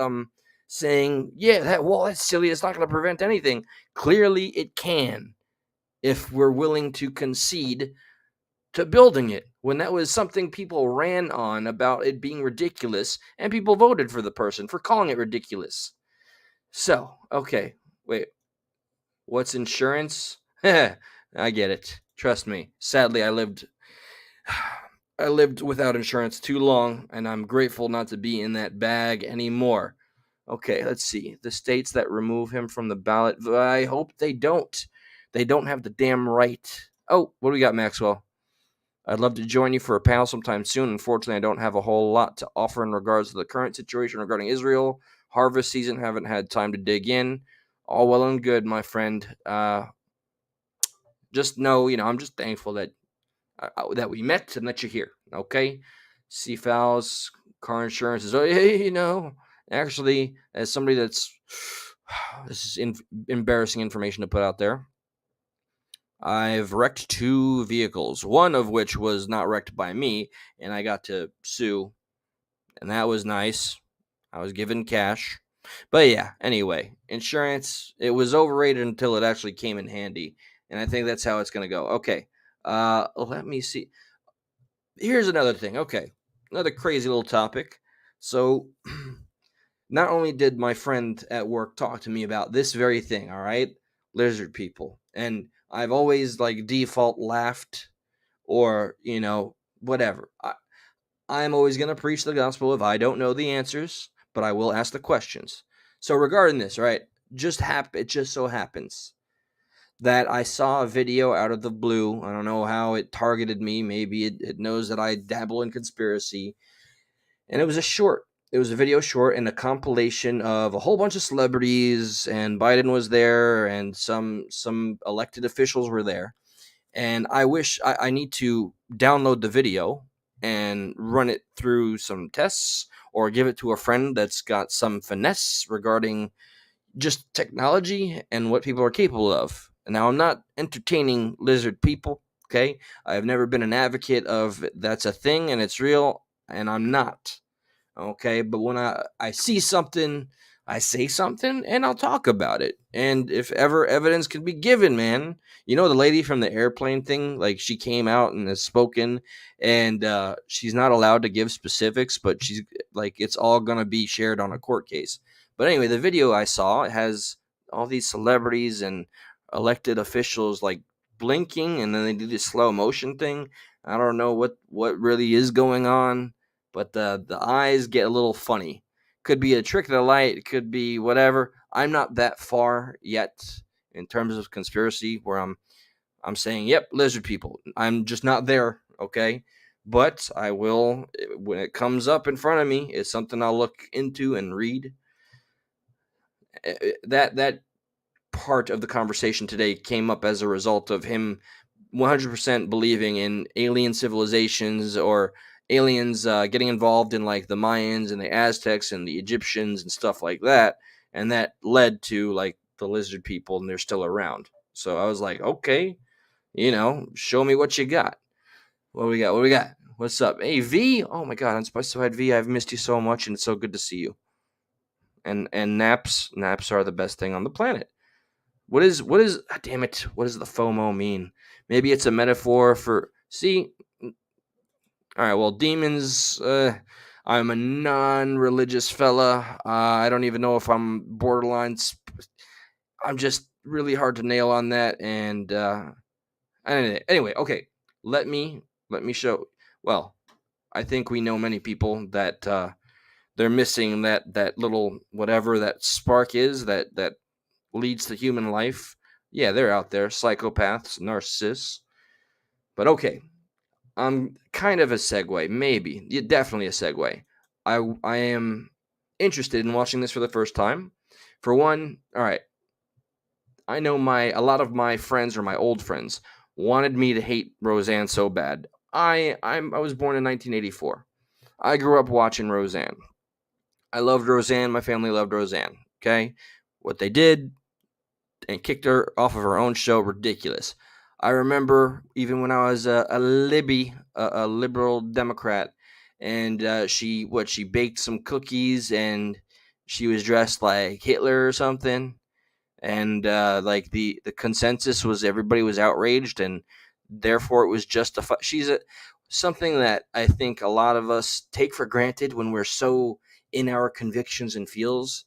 saying, yeah, that's silly, it's not going to prevent anything? Clearly it can, if we're willing to concede to building it, when that was something people ran on about it being ridiculous, and people voted for the person for calling it ridiculous. So, okay, wait, what's insurance? I get it. Trust me. Sadly, I lived without insurance too long, and I'm grateful not to be in that bag anymore. Okay, let's see. The states that remove him from the ballot, I hope they don't. They don't have the damn right. Oh, what do we got, Maxwell? I'd love to join you for a panel sometime soon. Unfortunately, I don't have a whole lot to offer in regards to the current situation regarding Israel. Harvest season, haven't had time to dig in. All well and good, my friend. Just know, I'm just thankful that we met and that you're here. Okay, CFALs, car insurance is, actually, as somebody that's this is embarrassing information to put out there. I've wrecked 2 vehicles, one of which was not wrecked by me, and I got to sue, and that was nice. I was given cash. But yeah, anyway, insurance, it was overrated until it actually came in handy, and I think that's how it's going to go. Okay, let me see. Here's another thing. Okay, another crazy little topic. So, not only did my friend at work talk to me about this very thing, all right, lizard people, and I've always like default laughed or whatever. I'm always going to preach the gospel if I don't know the answers, but I will ask the questions. So regarding this, right, it just so happens that I saw a video out of the blue. I don't know how it targeted me. Maybe it knows that I dabble in conspiracy. And it was a short. It was a video short and a compilation of a whole bunch of celebrities, and Biden was there, and some elected officials were there. And I need to download the video and run it through some tests or give it to a friend that's got some finesse regarding just technology and what people are capable of. And now, I'm not entertaining lizard people, okay? I've never been an advocate of that's a thing and it's real, and I'm not. Okay, but when I see something, I say something and I'll talk about it. And if ever evidence can be given, man, the lady from the airplane thing, like she came out and has spoken, and she's not allowed to give specifics, but she's like, it's all going to be shared on a court case. But anyway, the video I saw has all these celebrities and elected officials like blinking, and then they do this slow motion thing. I don't know what really is going on, but the eyes get a little funny. Could be a trick of the light, it could be whatever. I'm not that far yet in terms of conspiracy where I'm saying, yep, lizard people. I'm just not there, okay? But I will, when it comes up in front of me, it's something I'll look into and read. That part of the conversation today came up as a result of him 100% believing in alien civilizations or aliens getting involved in like the Mayans and the Aztecs and the Egyptians and stuff like that. And that led to like the lizard people, and they're still around. So I was like, okay, show me what you got. What do we got? What do we got? What's up? Hey, V. Oh my God, Unspecified V. I've missed you so much, and it's so good to see you. And naps are the best thing on the planet. What is damn it, what does the FOMO mean? Maybe it's a metaphor for all right, well, demons, I'm a non-religious fella. I don't even know if I'm borderline I'm just really hard to nail on that, and anyway, okay. Let me show. Well, I think we know many people that they're missing that little whatever that spark is that leads to human life. Yeah, they're out there, psychopaths, narcissists. But okay, I'm kind of a segue, maybe, yeah, definitely a segue. I am interested in watching this for the first time. For one, all right, I know a lot of my friends or my old friends wanted me to hate Roseanne so bad. I was born in 1984. I grew up watching Roseanne. I loved Roseanne. My family loved Roseanne. Okay, what they did and kicked her off of her own show. Ridiculous. I remember even when I was a Libby, a liberal Democrat, and she baked some cookies and she was dressed like Hitler or something, and like the consensus was everybody was outraged, and therefore it was justified. She's something that I think a lot of us take for granted when we're so in our convictions and feels,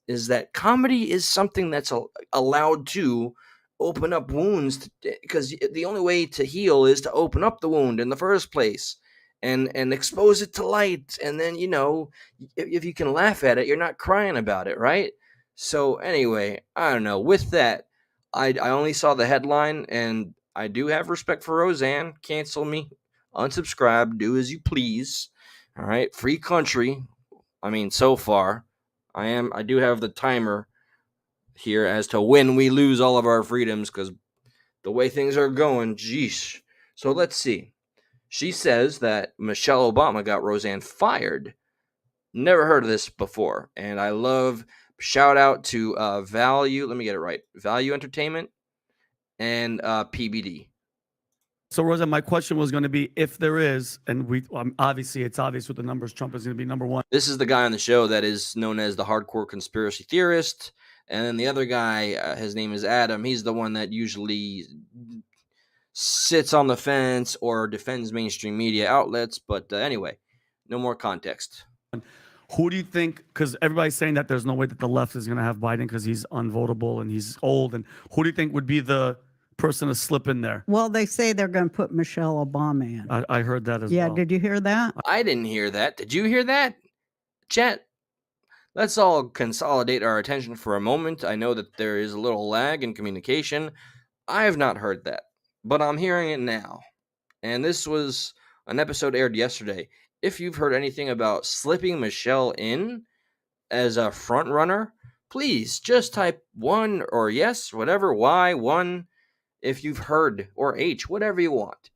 is that comedy is something that's allowed to open up wounds, because the only way to heal is to open up the wound in the first place and expose it to light, and then if you can laugh at it, you're not crying about it, right? So anyway, I don't know. With that, I only saw the headline, and I do have respect for Roseanne. Cancel me, unsubscribe, do as you please. All right, free country. I mean, so far I do have the timer here as to when we lose all of our freedoms, because the way things are going, geesh. So let's see. She says that Michelle Obama got Roseanne fired. Never heard of this before. And I love, shout out to Value, let me get it right, Value Entertainment and PBD. So, Rosa, my question was going to be, if there is, and obviously it's obvious with the numbers, Trump is going to be number one. This is the guy on the show that is known as the hardcore conspiracy theorist. And then the other guy, his name is Adam. He's the one that usually sits on the fence or defends mainstream media outlets. But anyway, no more context. Who do you think, because everybody's saying that there's no way that the left is going to have Biden because he's unvotable and he's old. And who do you think would be the person to slip in there? Well, they say they're going to put Michelle Obama in. I heard that as well. Yeah, did you hear that? I didn't hear that. Did you hear that? Chat, let's all consolidate our attention for a moment. I know that there is a little lag in communication. I have not heard that, but I'm hearing it now. And this was an episode aired yesterday. If you've heard anything about slipping Michelle in as a front runner, please just type 1 or yes, whatever, Y, 1, if you've heard, or H, whatever you want.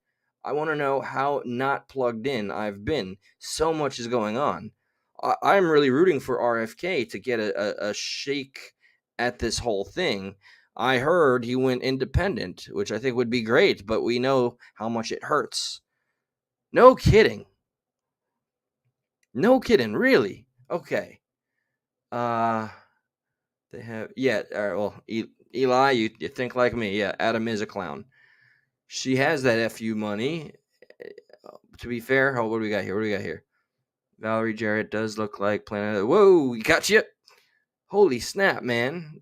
I want to know how not plugged in I've been. So much is going on. I'm really rooting for RFK to get a shake at this whole thing. I heard he went independent, which I think would be great, but we know how much it hurts. No kidding. No kidding, really? Okay. They have all right, well, Eli, you think like me. Yeah, Adam is a clown. She has that FU money. To be fair, what do we got here? What do we got here? Valerie Jarrett does look like Planet. Whoa, you got you. Holy snap, man.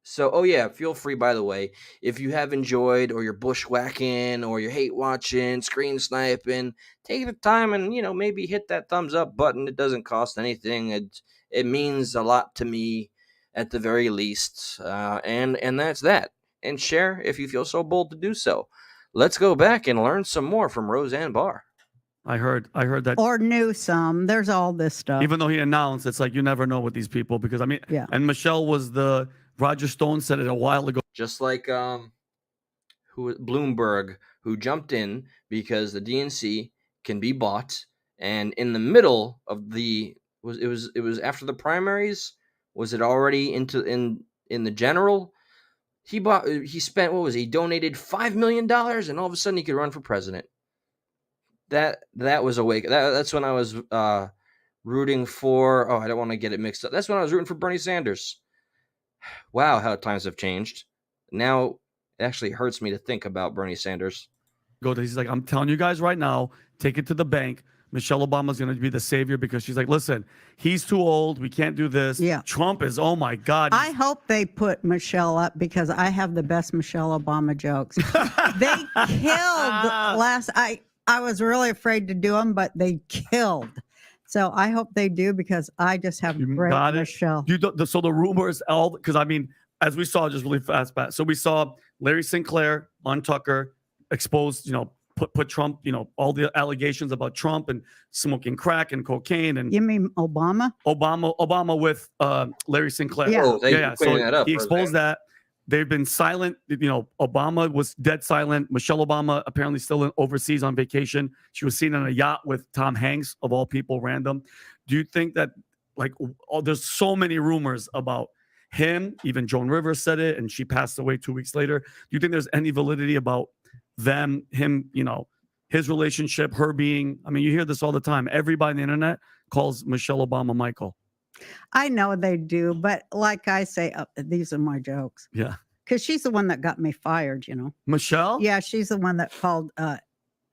So, oh yeah, feel free, by the way, if you have enjoyed or you're bushwhacking or you're hate watching, screen sniping, take the time and, maybe hit that thumbs up button. It doesn't cost anything. It means a lot to me at the very least. And that's that. And share if you feel so bold to do so. Let's go back and learn some more from Roseanne Barr. I heard that. Or knew some. There's all this stuff. Even though he announced, it's like you never know with these people because Yeah. And Michelle was Roger Stone said it a while ago. Just like Bloomberg, who jumped in because the DNC can be bought, and in the middle of it was after the primaries. Was it already in the general? He spent, what was he donated $5 million, and all of a sudden he could run for president. That was a wake. That's when I was rooting for. Oh, I don't want to get it mixed up. That's when I was rooting for Bernie Sanders. Wow, how times have changed. Now it actually hurts me to think about Bernie Sanders. He's like, I'm telling you guys right now, take it to the bank. Michelle Obama's going to be the savior because she's like, listen, he's too old. We can't do this. Yeah. Trump is, oh my God. I hope they put Michelle up because I have the best Michelle Obama jokes. They killed I was really afraid to do them, but they killed. So I hope they do because I just have great Michelle. So the rumors, because as we saw, just really fast. So we saw Larry Sinclair on Tucker exposed, put Trump, all the allegations about Trump and smoking crack and cocaine. And you mean Obama? Obama with Larry Sinclair. Yeah. Oh, So that up, he exposed that. They've been silent. Obama was dead silent. Michelle Obama apparently still overseas on vacation. She was seen on a yacht with Tom Hanks, of all people, random. Do you think that, there's so many rumors about him? Even Joan Rivers said it, and she passed away 2 weeks later. Do you think there's any validity about him, his relationship, her being? You hear this all the time. Everybody on the internet calls Michelle Obama Michael. I know they do, but like I say, these are my jokes. Yeah. Because she's the one that got me fired, Michelle? Yeah, she's the one that called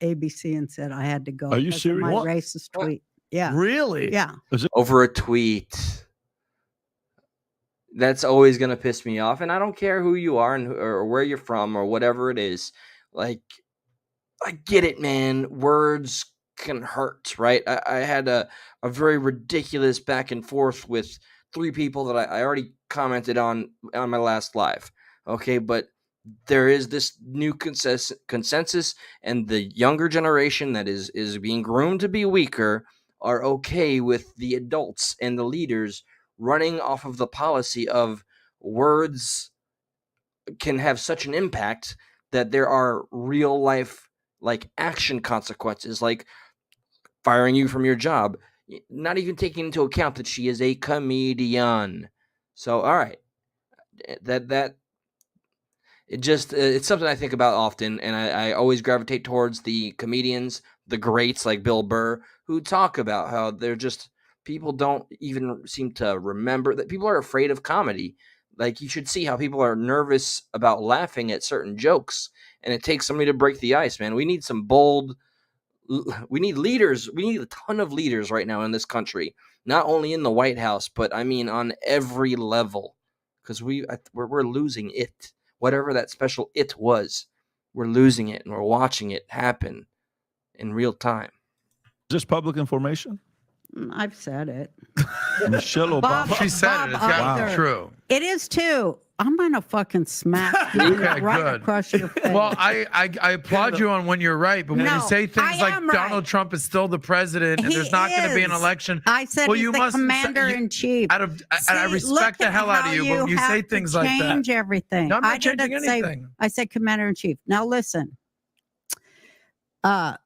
ABC and said I had to go. Are you serious? My What? racist tweet. Yeah. Really? Yeah. Over a tweet. That's always going to piss me off. And I don't care who you are or where you're from or whatever it is. Like, I get it, man. Words can hurt, right? I had a very ridiculous back and forth with 3 people that I already commented on my last live. Okay, but there is this new consensus, and the younger generation that is being groomed to be weaker are okay with the adults and the leaders running off of the policy of words can have such an impact that there are real life action consequences, like firing you from your job, not even taking into account that she is a comedian. So, all right, it's something I think about often, and I always gravitate towards the comedians, the greats like Bill Burr, who talk about how they're just, people don't even seem to remember that people are afraid of comedy. Like, you should see how people are nervous about laughing at certain jokes, and it takes somebody to break the ice, man. We need some bold, we need leaders. We need a ton of leaders right now in this country, not only in the White House, but on every level, because we're losing it. Whatever that special it was, we're losing it, and we're watching it happen in real time. Is this public information? I've said it. Michelle Obama. She said it. It's got to be true. It is too. I'm gonna fucking smack you Okay, right good. across your face. Well, I applaud you on when you're right, but when No, you say things I like am right. Donald Trump is still the president and He there's not going to be an is. election. I said Well, he's you the must- commander in chief. And I See, respect the look hell at out of how you, but when you say have to things like that, change everything. No, I'm not I didn't changing say. anything. I said commander in chief. Now listen. Bob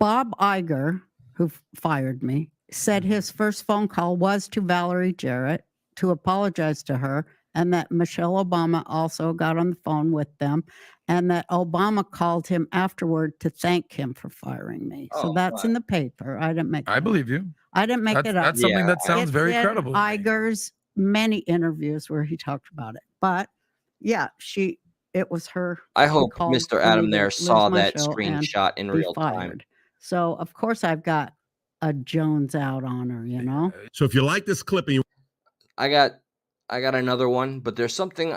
Iger, who fired me, said his first phone call was to Valerie Jarrett to apologize to her and that Michelle Obama also got on the phone with them, and that Obama called him afterward to thank him for firing me. So Oh, that's my. in the paper. I didn't make it I up. believe you. I didn't make That's it up. that's something Yeah, that sounds It's very in credible. to me. Iger's many interviews where he talked about it. But yeah, it was her. I She hope called Mr. for me Adam to there lose saw my that show and screenshot in be real time. fired. So of course I've got a Jones out on her, you know. So if you like this clip and you I got another one, but there's something.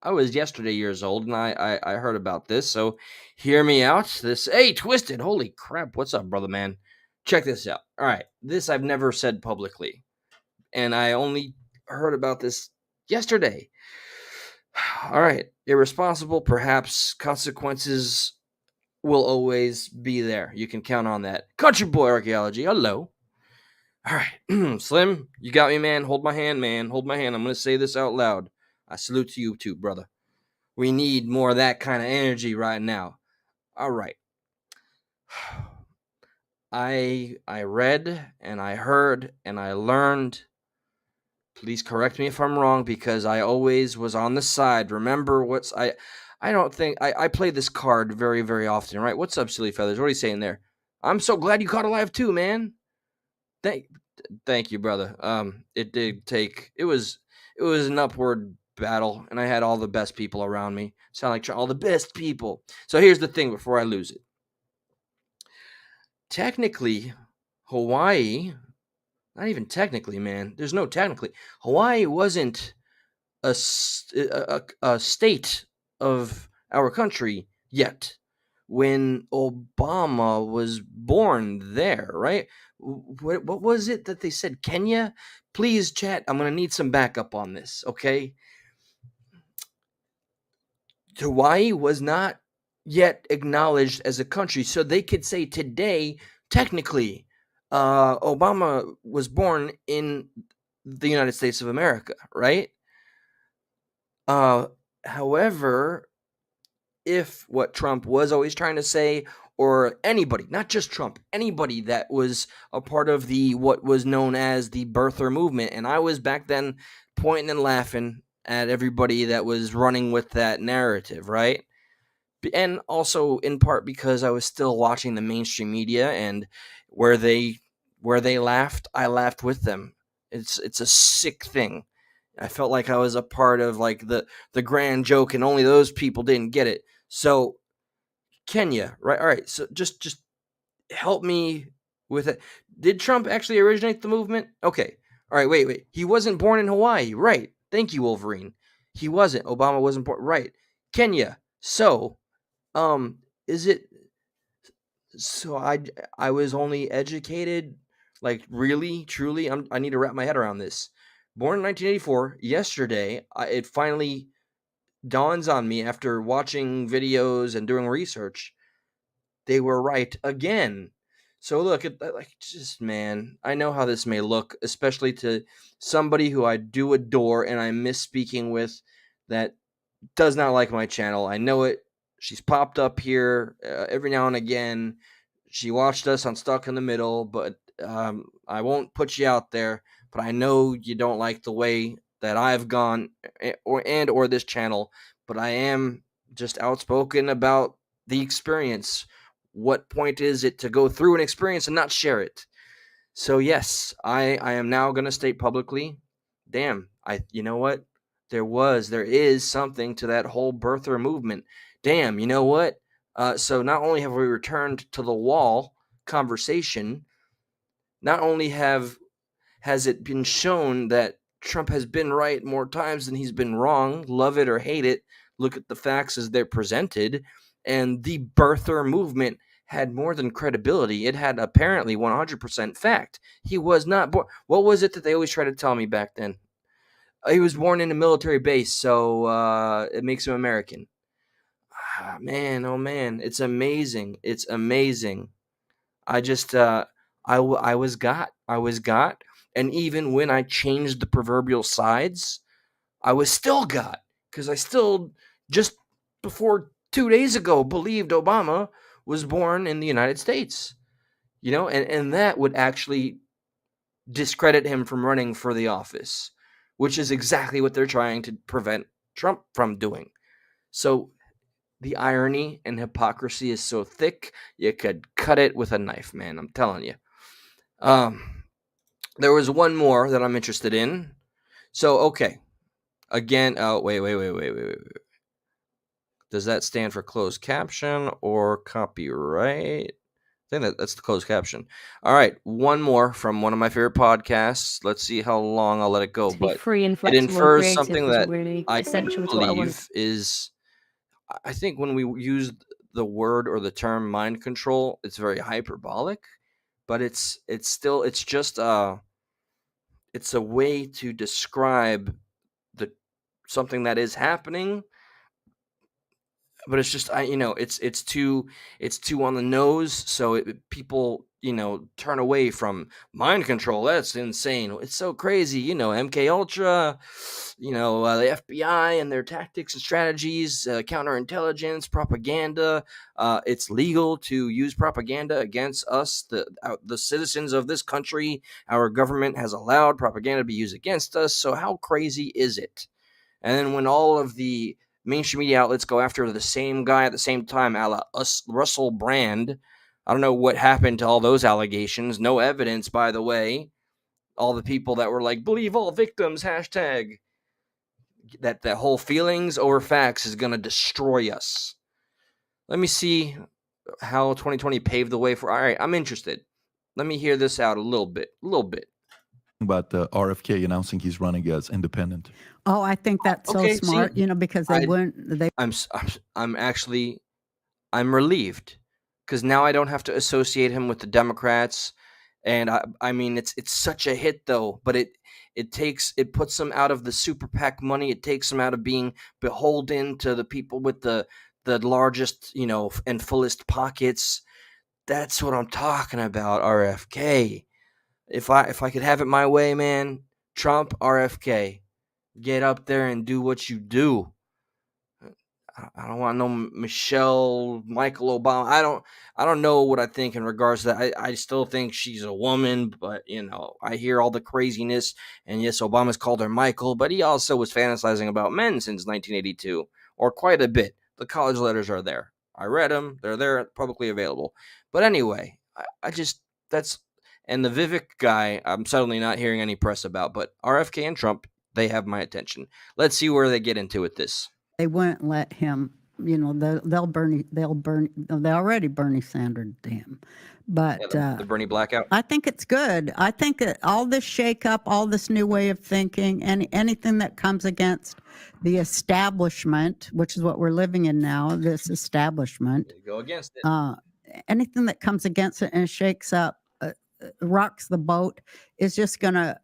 I was yesterday years old, and I heard about this. So hear me out. Hey, Twisted, holy crap! What's up, brother man? Check this out. All right, this I've never said publicly, and I only heard about this yesterday. All right, irresponsible, perhaps consequences will always be there. You can count on that. Country boy archaeology. Hello. All right, Slim, you got me, man. Hold my hand, man. Hold my hand. I'm going to say this out loud. I salute to you too, brother. We need more of that kind of energy right now. All right. I read and I heard and I learned. Please correct me if I'm wrong, because I always was on the side. Remember I don't think I play this card very, very often, right? What's up, Silly Feathers? What are you saying there? I'm so glad you caught alive too, man. Thank you, brother. It did take. It was an upward battle, and I had all the best people around me. Sound like all the best people. So here's the thing: before I lose it, technically, Hawaii. Not even technically, man. There's no technically. Hawaii wasn't a state of our country yet when Obama was born there, right? What was it that they said? Kenya? Please, chat. I'm going to need some backup on this, okay? Hawaii was not yet acknowledged as a country, so they could say today, technically, Obama was born in the United States of America, right? However, if what Trump was always trying to say, or anybody, not just Trump, anybody that was a part of what was known as the birther movement, and I was back then pointing and laughing at everybody that was running with that narrative, right? And also in part because I was still watching the mainstream media, and where they laughed, I laughed with them. It's a sick thing. I felt like I was a part of like the grand joke, and only those people didn't get it. So Kenya, right? All right. So just help me with it. Did Trump actually originate the movement? Okay. All right. Wait. He wasn't born in Hawaii, right? Thank you, Wolverine. He wasn't. Obama wasn't born, right? Kenya. So, is it? So I was only educated, like really, truly. I need to wrap my head around this. Born in 1984. Yesterday, it finally dawns on me after watching videos and doing research. They were right again. So look at like, just man, I know how this may look, especially to somebody who I do adore and I miss speaking with, that does not like my channel. I know it. She's popped up here every now and again. She watched us on Stuck in the Middle, but I won't put you out there. But I know you don't like the way that I've gone or this channel. But I am just outspoken about the experience. What point is it to go through an experience and not share it? So yes, I am now going to state publicly, damn, you know what? There is something to that whole birther movement. Damn, you know what? So not only have we returned to the wall conversation, not only has it been shown that Trump has been right more times than he's been wrong, love it or hate it, look at the facts as they're presented, and the birther movement had more than credibility. It had apparently 100% fact. He was not born. What was it that they always tried to tell me back then? He was born in a military base, so it makes him American. Man, oh man, it's amazing. It's amazing. I just, I was got. I was got. And even when I changed the proverbial sides, I was still got. Because I still, just before 2 days ago, believed Obama was born in the United States. You know, and that would actually discredit him from running for the office. which is exactly what they're trying to prevent Trump from doing. So the irony and hypocrisy is so thick, you could cut it with a knife, man. I'm telling you. There was one more that I'm interested in. So, okay. Again, wait. Does that stand for closed caption or copyright? I think that's the closed caption. All right, one more from one of my favorite podcasts. Let's see how long I'll let it go. To be But free and it flexible and infers creative something was that really I essential to what I wanted. believe is, I think when we use the word or the term mind control, it's very hyperbolic, but it's just it's a way to describe the something that is happening, but it's just it's too on the nose, so people turn away from mind control. That's insane. It's so crazy. MK Ultra, the FBI and their tactics and strategies, counterintelligence, propaganda. It's legal to use propaganda against us, the citizens of this country. Our government has allowed propaganda to be used against us. So how crazy is it? And then when all of the mainstream media outlets go after the same guy at the same time, a la Russell Brand, I don't know what happened to all those allegations. No evidence, by the way. All the people that were like, believe all victims, hashtag. That whole feelings over facts is going to destroy us. Let me see how 2020 paved the way for. All right, I'm interested. Let me hear this out a little bit. About RFK announcing he's running as independent. Oh, I think that's so Okay, smart, see, because they wouldn't. I'm relieved because now I don't have to associate him with the Democrats, and I mean it's such a hit though, but it puts him out of the super PAC money. It takes him out of being beholden to the people with the largest and fullest pockets. That's what I'm talking about. RFK. If I could have it my way, man, Trump, RFK, get up there and do what you do. I don't want no Michael Obama. I don't know what I think in regards to that. I still think she's a woman, but I hear all the craziness. And yes, Obama's called her Michael, but he also was fantasizing about men since 1982, or quite a bit. The college letters are there. I read them. They're there, publicly available. But anyway, I just and the Vivek guy, I'm suddenly not hearing any press about. But RFK and Trump, they have my attention. Let's see where they get into with this. They wouldn't let him. They'll they already Bernie Sanders him, but The Bernie blackout. I think it's good. I think that all this shakeup, all this new way of thinking, and anything that comes against the establishment, which is what we're living in now, this establishment, Go against it. anything that comes against it and shakes up, rocks the boat, is just gonna.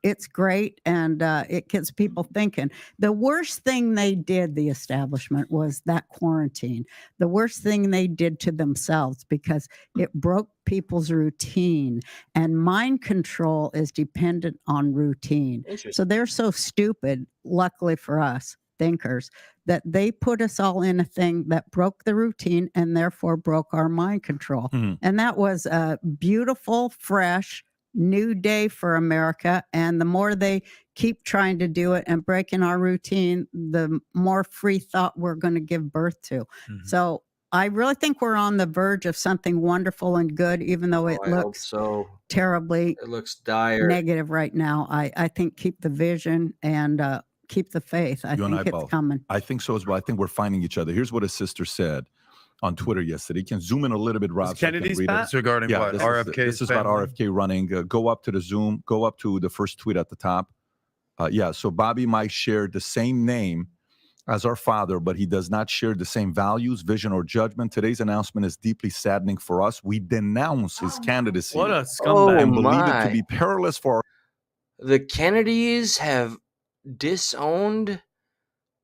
It's great, and it gets people thinking. The worst thing they did, the establishment, was that quarantine. The worst thing they did to themselves, because it broke people's routine, and mind control is dependent on routine. So they're so stupid, luckily for us thinkers, that they put us all in a thing that broke the routine and therefore broke our mind control. And that was a beautiful, fresh, new day for America. And the more they keep trying to do it and breaking our routine, the more free thought we're going to give birth to. So I really think we're on the verge of something wonderful and good, even though it looks terribly it looks dire, negative right now. I think keep the vision and keep the faith. I think it's coming. I think so as well. I think we're finding each other. Here's what his sister said on Twitter yesterday. You can zoom in a little bit, Rob. Kennedy's It's regarding what? RFK. This is about RFK running. Go up to the Zoom. Go up to the first tweet at the top. So Bobby might share the same name as our father, but he does not share the same values, vision, or judgment. Today's announcement is deeply saddening for us. We denounce his candidacy. What a scumbag. And believe it to be perilous for the Kennedys have disowned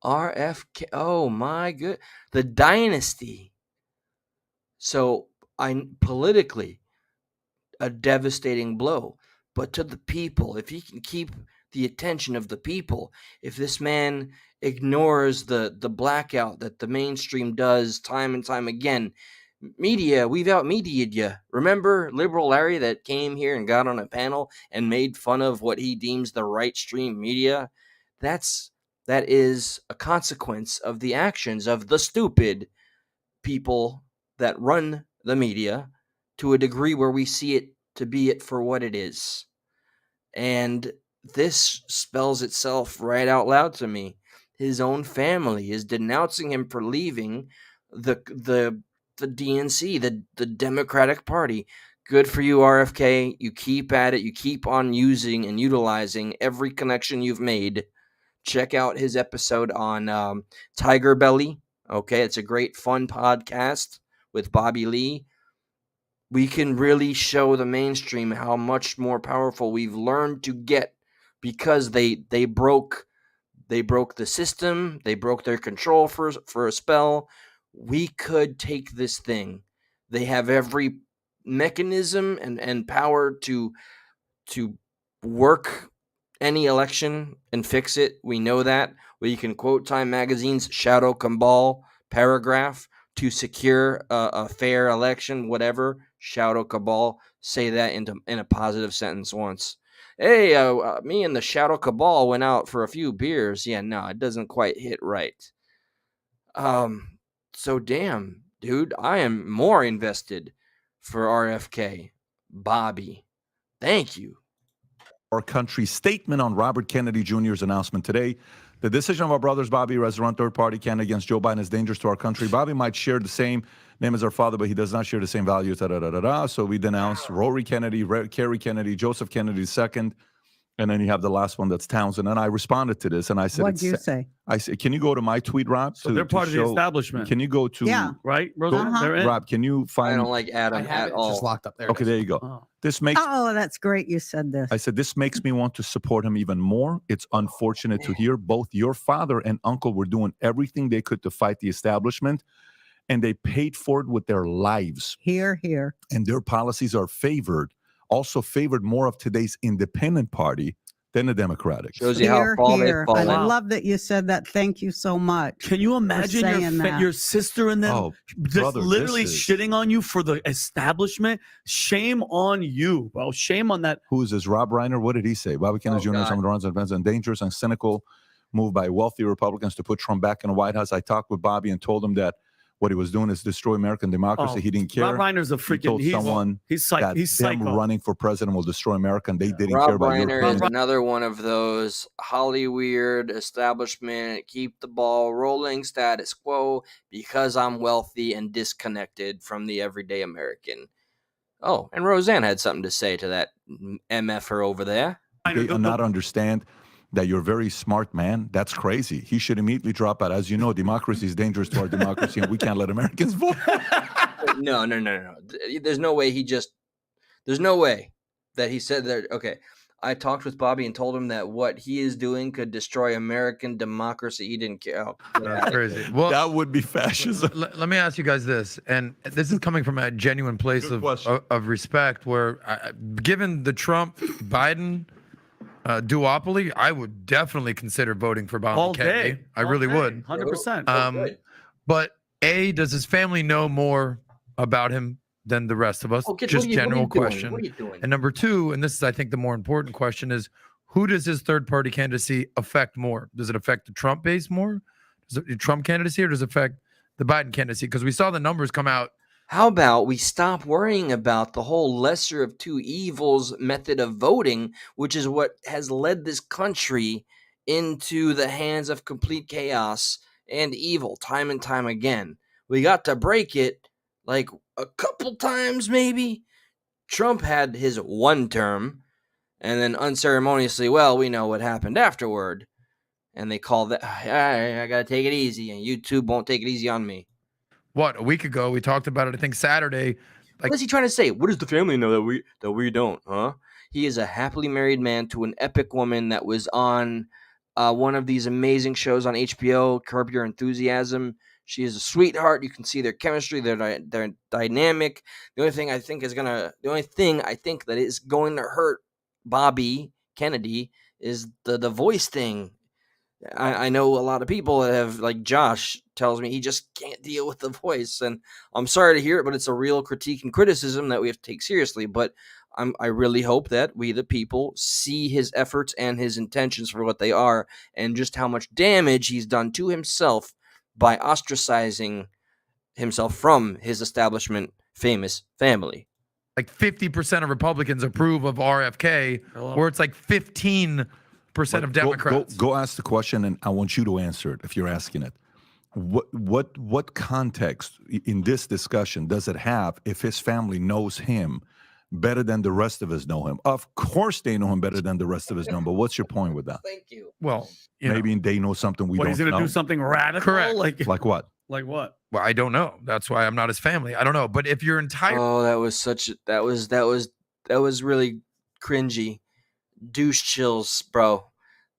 RFK. Oh my good. The dynasty. So politically, a devastating blow. But to the people, if he can keep the attention of the people, if this man ignores the blackout that the mainstream does time and time again, Media, we've out-mediaed you. Remember Liberal Larry that came here and got on a panel and made fun of what he deems the right stream media? That is a consequence of the actions of the stupid people that run the media to a degree where we see it to be it for what it is. And this spells itself right out loud to me. His own family is denouncing him for leaving the DNC, the Democratic Party. Good for you, RFK. You keep at it. You keep on using and utilizing every connection you've made. Check out his episode on Tiger Belly. Okay, it's a great, fun podcast with Bobby Lee. We can really show the mainstream how much more powerful we've learned to get because they broke the system, they broke their control for a spell. We could take this thing. They have every mechanism and power to work any election and fix it. We know that. We can quote Time Magazine's Shadow Cabal paragraph to secure a fair election, whatever. Shadow Cabal, say that in a positive sentence once. Hey, me and the Shadow Cabal went out for a few beers. Yeah, no, it doesn't quite hit right. So damn, dude, I am more invested for RFK. Bobby, thank you. Our country's statement on Robert Kennedy Jr.'s announcement today. The decision of our brothers Bobby as run third-party candidate against Joe Biden is dangerous to our country. Bobby might share the same name as our father, but he does not share the same values. So we denounce Rory Kennedy, Kerry Kennedy, Joseph Kennedy II, and then you have the last one that's Townsend. And I responded to this, and I said, What'd you say? I said, can you go to my tweet, Rob? So they're part of the establishment. Can you go to Yeah. Right, Roseanne? Uh-huh. They're in. Rob? Can you I find? don't like Adam I have at it all. just locked up there. Okay, there you go. Oh. This makes. Oh, that's great. You said this. I said, this makes me want to support him even more. It's unfortunate to hear both your father and uncle were doing everything they could to fight the establishment, and they paid for it with their lives. Here. And their policies are also favored more of today's independent party than the Democratic. Shows you how far they've Here. fallen. I love that you said that. Thank you so much. Can you imagine saying that. your sister and them Oh, just brother, literally this is- shitting on you for the establishment? Shame on you, bro. Shame on that. Who is this? Rob Reiner? What did he say? Bobby Kennedy Jr. God. Some runs and events and dangerous and cynical move by wealthy Republicans to put Trump back in the White House. I talked with Bobby and told him that what he was doing is destroy American democracy. He didn't care. Rob Reiner's a He freaking. told someone He's that he's them psycho. running for president will destroy America, and they didn't care Rob about your Reiner opinion. is another one of those Hollywood establishment, keep the ball rolling, status quo, because I'm wealthy and disconnected from the everyday American. Oh, and Roseanne had something to say to that MFer over there. They do not understand that you're a very smart man. That's crazy. He should immediately drop out. As you know, democracy is dangerous to our democracy, and we can't let Americans vote. No. There's no way there's no way that he said that. Okay, I talked with Bobby and told him that what he is doing could destroy American democracy. He didn't care. Oh, That's crazy. Well, That would be fascism. let me ask you guys this, and this is coming from a genuine place Good question. of respect, where given the Trump-Biden duopoly, I would definitely consider voting for Bobby all Kennedy. day. I really would. 100%. good. But does his family know more about him than the rest of us? Oh, kid, Just what are you general doing? question. What are you doing? And number two, and this is, I think, the more important question is, who does his third-party candidacy affect more? Does it affect the Trump base more? Does it the Trump candidacy, or does it affect the Biden candidacy? Because we saw the numbers come out. How about we stop worrying about the whole lesser of two evils method of voting, which is what has led this country into the hands of complete chaos and evil time and time again. We got to break it like a couple times, maybe. Trump had his one term, and then unceremoniously, well, we know what happened afterward. And they call that, I got to take it easy, and you too won't take it easy on me. What, a week ago, we talked about it, I think Saturday. What is he trying to say? What does the family know that we don't, huh? He is a happily married man to an epic woman that was on one of these amazing shows on HBO, Curb Your Enthusiasm. She is a sweetheart. You can see their chemistry. They're dynamic. The only thing I think that is going to hurt Bobby Kennedy is the voice thing. I know a lot of people that have, like Josh tells me he just can't deal with the voice, and I'm sorry to hear it, but it's a real critique and criticism that we have to take seriously. But I really hope that we, the people, see his efforts and his intentions for what they are, and just how much damage he's done to himself by ostracizing himself from his establishment famous family. Like 50% of Republicans approve of RFK, where it's like 15% of Democrats. Go ask the question, and I want you to answer it if you're asking it. What context in this discussion does it have if his family knows him better than the rest of us know him? Of course they know him better than the rest of us know him, but what's your point with that? Thank you. Well, Maybe they know something we What, don't he's going to know. do something radical? Correct. Like what? Like what? Well, I don't know. That's why I'm not his family. I don't know. But if your entire Oh, that was really cringy. Douche chills, bro.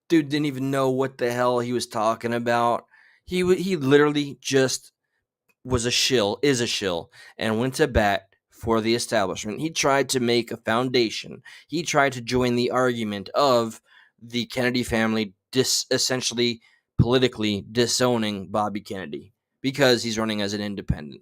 Dude didn't even know what the hell he was talking about. He literally just is a shill, and went to bat for the establishment. He tried to make a foundation. He tried to join the argument of the Kennedy family essentially politically disowning Bobby Kennedy because he's running as an independent.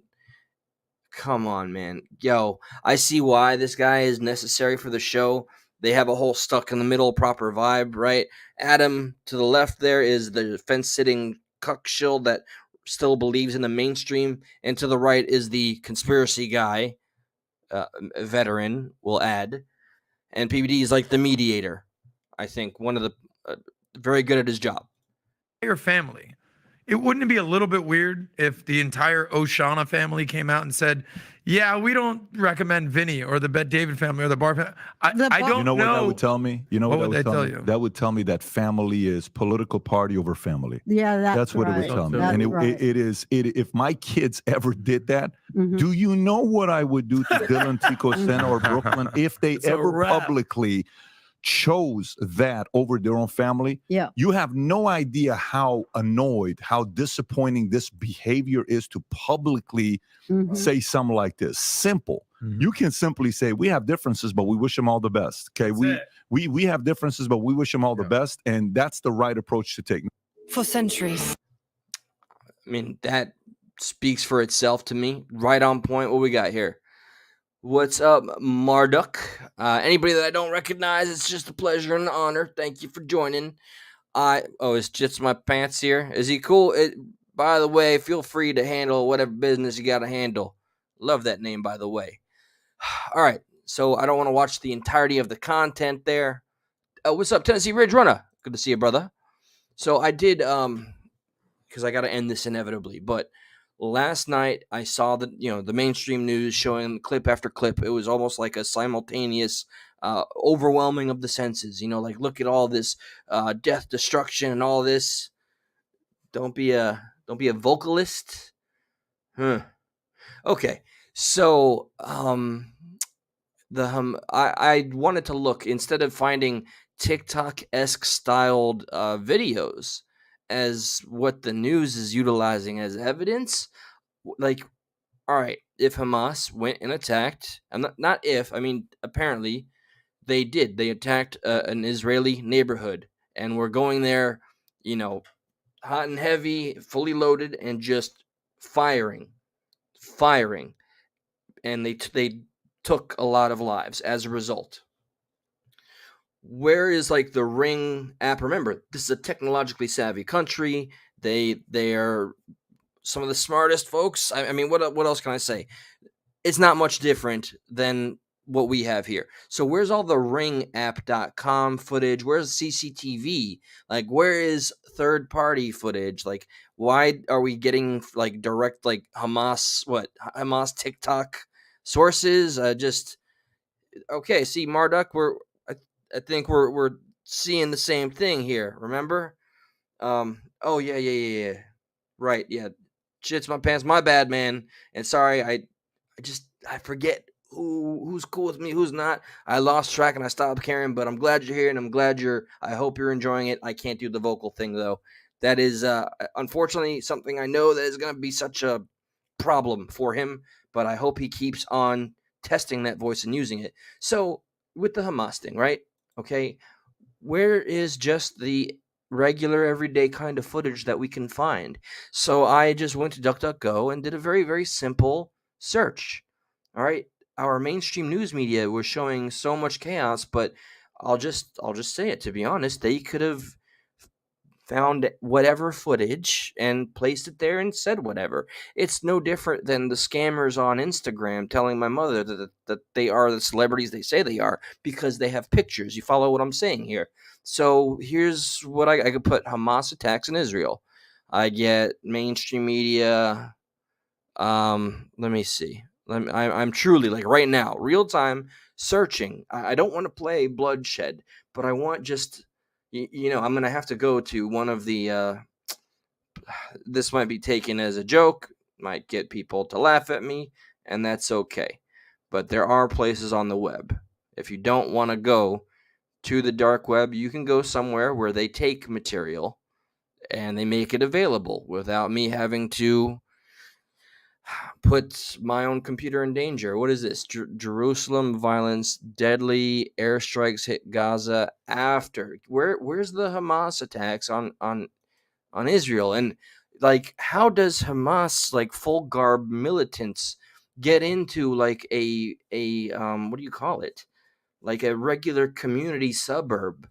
Come on, man. Yo, I see why this guy is necessary for the show. They have a whole stuck in the middle proper vibe, right? Adam to the left there is the fence-sitting cuck shill that still believes in the mainstream, and to the right is the conspiracy guy, veteran, we'll add. And PBD is like the mediator. I think one of the very good at his job. family, it wouldn't it be a little bit weird if the entire Oshana family came out and said, yeah, we don't recommend Vinny or the Bet David family or the Barr family. I don't You know what that would tell me? You know What what would that they would tell tell me? you? That would tell me that family is political party over family. Yeah, That's what it would tell me. That's And right. it is. If my kids ever did that, Mhm. do you know what I would do to Dylan, Tico, Senna, or Brooklyn if they It's a ever wrap. publicly chose that over their own family? Yeah. You have no idea how annoyed, how disappointing this behavior is to publicly Mhm. say something like this. Simple. Mhm. You can simply say, we have differences, but we wish them all the best. Okay. That's it. We have differences, but we wish them all the Yeah. best. And that's the right approach to take. For centuries. I mean, that speaks for itself to me. Right on point. What we got here? What's up, Marduk? Anybody that I don't recognize, it's just a pleasure and an honor. Thank you for joining. It's just my pants here. Is he cool? By the way, feel free to handle whatever business you got to handle. Love that name, by the way. All right, so I don't want to watch the entirety of the content there. What's up, Tennessee Ridge Runner? Good to see you, brother. So I did, because I got to end this inevitably, but last night I saw the mainstream news showing clip after clip. It was almost like a simultaneous overwhelming of the senses. Like, look at all this death, destruction, and all this. Don't be a vocalist. Huh. Okay. So I wanted to look, instead of finding TikTok-esque styled videos as what the news is utilizing as evidence. Like, all right, if Hamas went and attacked, not if, I mean, apparently they did. They attacked an Israeli neighborhood, and we're going there, hot and heavy, fully loaded, and just firing, and they took a lot of lives as a result. Where is like the Ring app? Remember, this is a technologically savvy country. They are some of the smartest folks. I mean, what else can I say? It's not much different than what we have here. So where's all the ringapp.com footage? Where's CCTV? Like, where is third-party footage? Like, why are we getting like direct like Hamas TikTok sources? Okay. See, Marduk, I think we're seeing the same thing here. Remember? Oh yeah. Right, yeah. Shit's my pants. My bad, man. And sorry, I forget who's cool with me, who's not. I lost track and I stopped caring, but I'm glad you're here, and I'm glad I hope you're enjoying it. I can't do the vocal thing though. That is unfortunately something I know that is going to be such a problem for him, but I hope he keeps on testing that voice and using it. So with the Hamas thing, right? Okay, where is just the regular, everyday kind of footage that we can find. So I just went to DuckDuckGo and did a very, very simple search. All right, our mainstream news media was showing so much chaos, but I'll just say it. To be honest, they could have found whatever footage and placed it there and said whatever. It's no different than the scammers on Instagram telling my mother that they are the celebrities they say they are because they have pictures. You follow what I'm saying here? So here's what I could put: Hamas attacks in Israel. I get mainstream media. Let me see. I'm truly, like, right now, real time searching. I don't want to play bloodshed, but I want just, I'm gonna have to go to one of the. This might be taken as a joke, might get people to laugh at me, and that's okay. But there are places on the web. If you don't want to go to the dark web, you can go somewhere where they take material and they make it available without me having to put my own computer in danger. What is this? Jerusalem violence, deadly airstrikes hit Gaza after. Where's the Hamas attacks on Israel? And, like, how does Hamas, like, full garb militants get into, like, a what do you call it? Like a regular community suburb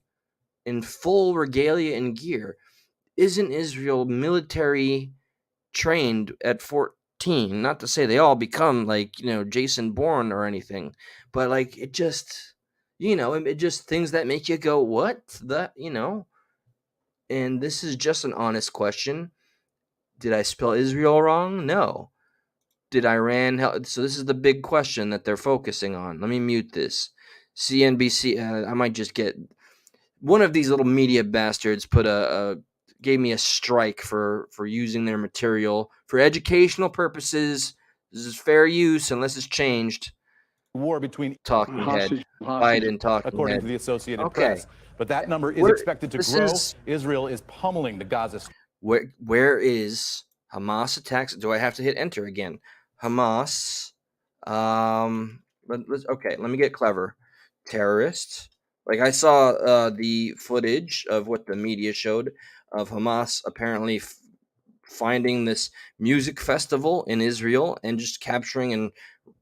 in full regalia and gear? Isn't Israel military trained at 14? Not to say they all become, like, Jason Bourne or anything, but, like, it just, it just things that make you go, what the. And this is just an honest question. Did I spell Israel wrong? No. Did Iran help? So this is the big question that they're focusing on. Let me mute this. CNBC. I might just get one of these little media bastards gave me a strike for using their material for educational purposes. This is fair use unless it's changed. War between Talking head, Biden talking according head. to the Associated Okay. Press. But that number is expected to grow. Israel is pummeling the Gaza. Where is Hamas attacks? Do I have to hit enter again? Hamas. Let me get clever. Terrorists. Like, I saw the footage of what the media showed of Hamas apparently finding this music festival in Israel and just capturing and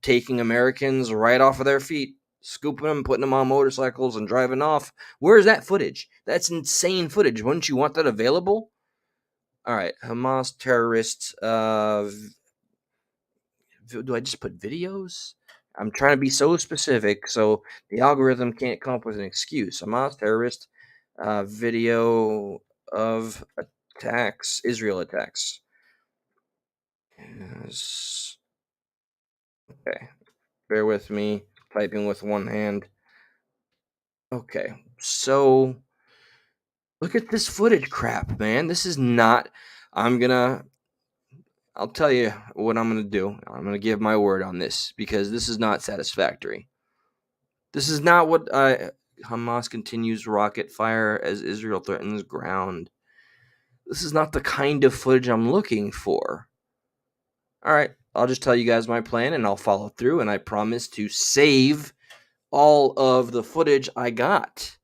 taking Americans right off of their feet, scooping them, putting them on motorcycles and driving off. Where's that footage? That's insane footage. Wouldn't you want that available? All right, Hamas terrorists. Do I just put videos? I'm trying to be so specific so the algorithm can't come up with an excuse. Hamas terrorist video of attacks, Israel attacks. Yes. Okay, bear with me. Typing with one hand. Okay, so look at this footage crap, man. This is not. I'll tell you what I'm going to do. I'm going to give my word on this because this is not satisfactory. This is not what Hamas continues rocket fire as Israel threatens ground. This is not the kind of footage I'm looking for. All right, I'll just tell you guys my plan and I'll follow through, and I promise to save all of the footage I got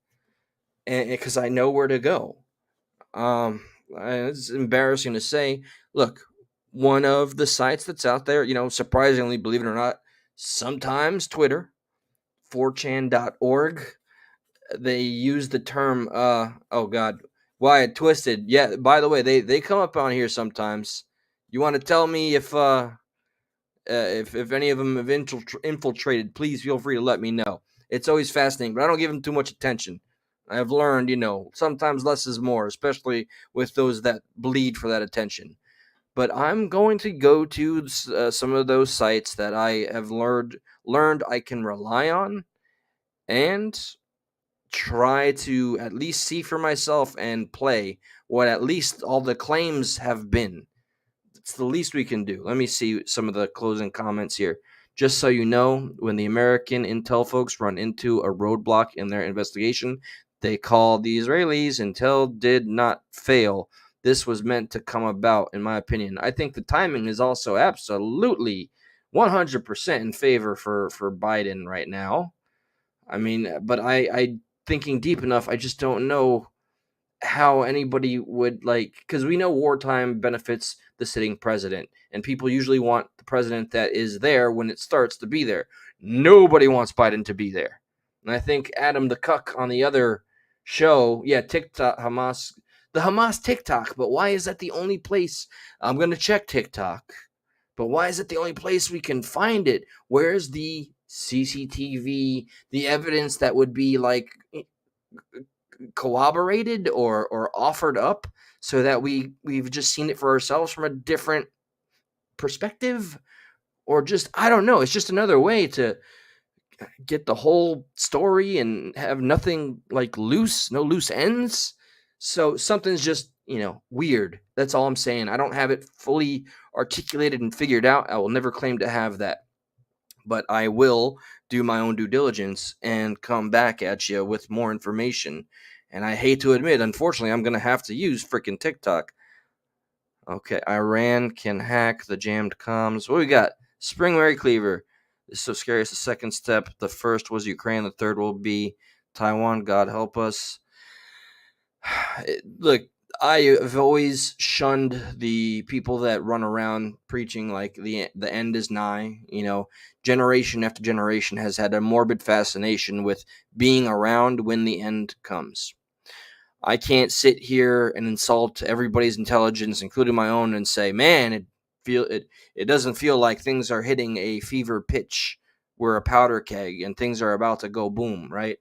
because I know where to go. It's embarrassing to say. Look, one of the sites that's out there, surprisingly, believe it or not, sometimes Twitter, 4chan.org, they use the term, oh God, Wyatt Twisted. Yeah, by the way, they come up on here sometimes. You want to tell me if any of them have infiltrated, please feel free to let me know. It's always fascinating, but I don't give them too much attention. I've learned, sometimes less is more, especially with those that bleed for that attention. But I'm going to go to some of those sites that I have learned I can rely on and try to at least see for myself and play what at least all the claims have been. It's the least we can do. Let me see some of the closing comments here. Just so you know, when the American intel folks run into a roadblock in their investigation, they call the Israelis. Intel did not fail. This was meant to come about, in my opinion. I think the timing is also absolutely 100% in favor for Biden right now. I mean, but I thinking deep enough, I just don't know how anybody would like, because we know wartime benefits the sitting president, and people usually want the president that is there when it starts to be there. Nobody wants Biden to be there. And I think Adam the Cuck on the other show, TikTok, the Hamas TikTok, but why is that the only place? I'm going to check TikTok, but why is it the only place we can find it? Where's the CCTV, the evidence that would be like corroborated or offered up so that we've just seen it for ourselves from a different perspective? Or just, I don't know, it's just another way to get the whole story and have nothing like no loose ends. So something's just, weird. That's all I'm saying. I don't have it fully articulated and figured out. I will never claim to have that, but I will do my own due diligence and come back at you with more information. And I hate to admit, unfortunately, I'm going to have to use freaking TikTok. Okay, Iran can hack the jammed comms. What we got? Spring Mary Cleaver. This is so scary. It's the second step. The first was Ukraine. The third will be Taiwan. God help us. Look, I have always shunned the people that run around preaching like the end is nigh. Generation after generation has had a morbid fascination with being around when the end comes. I can't sit here and insult everybody's intelligence, including my own, and say, man, it doesn't feel like things are hitting a fever pitch. We're a powder keg and things are about to go boom, right?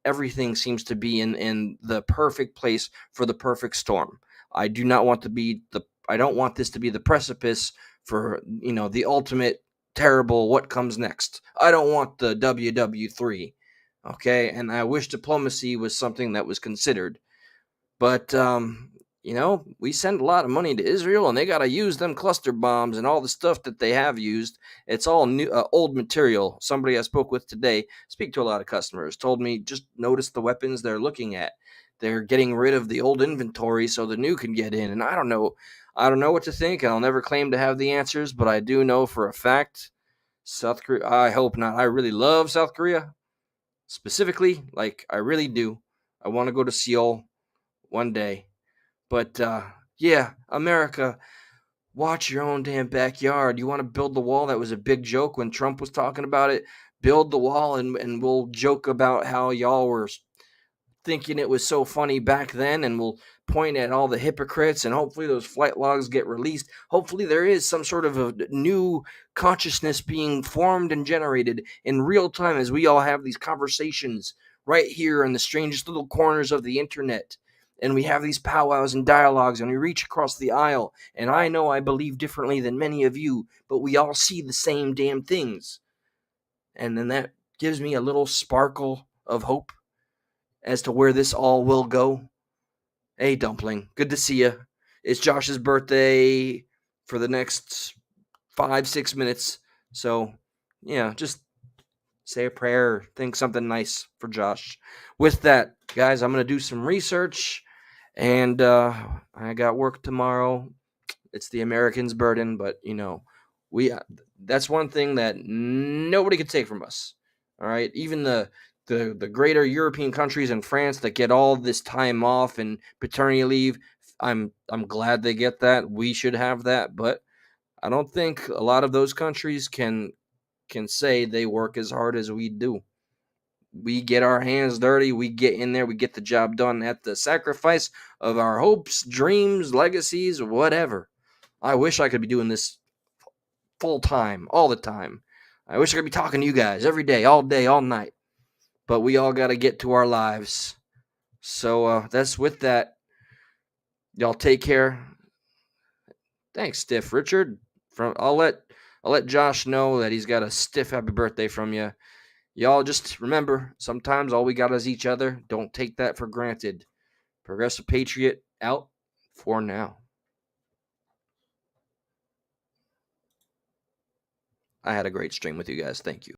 Everything seems to be in the perfect place for the perfect storm. I do not want to be I don't want this to be the precipice for, the ultimate terrible what comes next. I don't want the WW3. Okay? And I wish diplomacy was something that was considered. But we send a lot of money to Israel, and they got to use them cluster bombs and all the stuff that they have used. It's all new, old material. Somebody I spoke with today, speak to a lot of customers, told me just notice the weapons they're looking at. They're getting rid of the old inventory so the new can get in. And I don't know what to think. I'll never claim to have the answers, but I do know for a fact South Korea. I hope not. I really love South Korea specifically. Like I really do. I want to go to Seoul one day. But America, watch your own damn backyard. You want to build the wall? That was a big joke when Trump was talking about it. Build the wall, and we'll joke about how y'all were thinking it was so funny back then, and we'll point at all the hypocrites, and hopefully those flight logs get released. Hopefully there is some sort of a new consciousness being formed and generated in real time as we all have these conversations right here in the strangest little corners of the internet. And we have these powwows and dialogues, and we reach across the aisle. And I know I believe differently than many of you, but we all see the same damn things. And then that gives me a little sparkle of hope as to where this all will go. Hey, Dumpling, good to see you. It's Josh's birthday for the next 5-6 minutes. So, just say a prayer, think something nice for Josh. With that, guys, I'm going to do some research, and I got work tomorrow. It's the American's burden, but, that's one thing that nobody can take from us. All right? Even the greater European countries and France that get all this time off and paternity leave, I'm glad they get that. We should have that, but I don't think a lot of those countries can say they work as hard as we do. We get our hands dirty, we get in there, we get the job done at the sacrifice of our hopes, dreams, legacies, whatever. I wish I could be doing this full time, all the time. I wish I could be talking to you guys every day, all night. But we all got to get to our lives. So that's with that. Y'all take care. Thanks, Stiff Richard. I'll let Josh know that he's got a stiff happy birthday from you. Y'all just remember, sometimes all we got is each other. Don't take that for granted. Progressive Patriot out for now. I had a great stream with you guys. Thank you.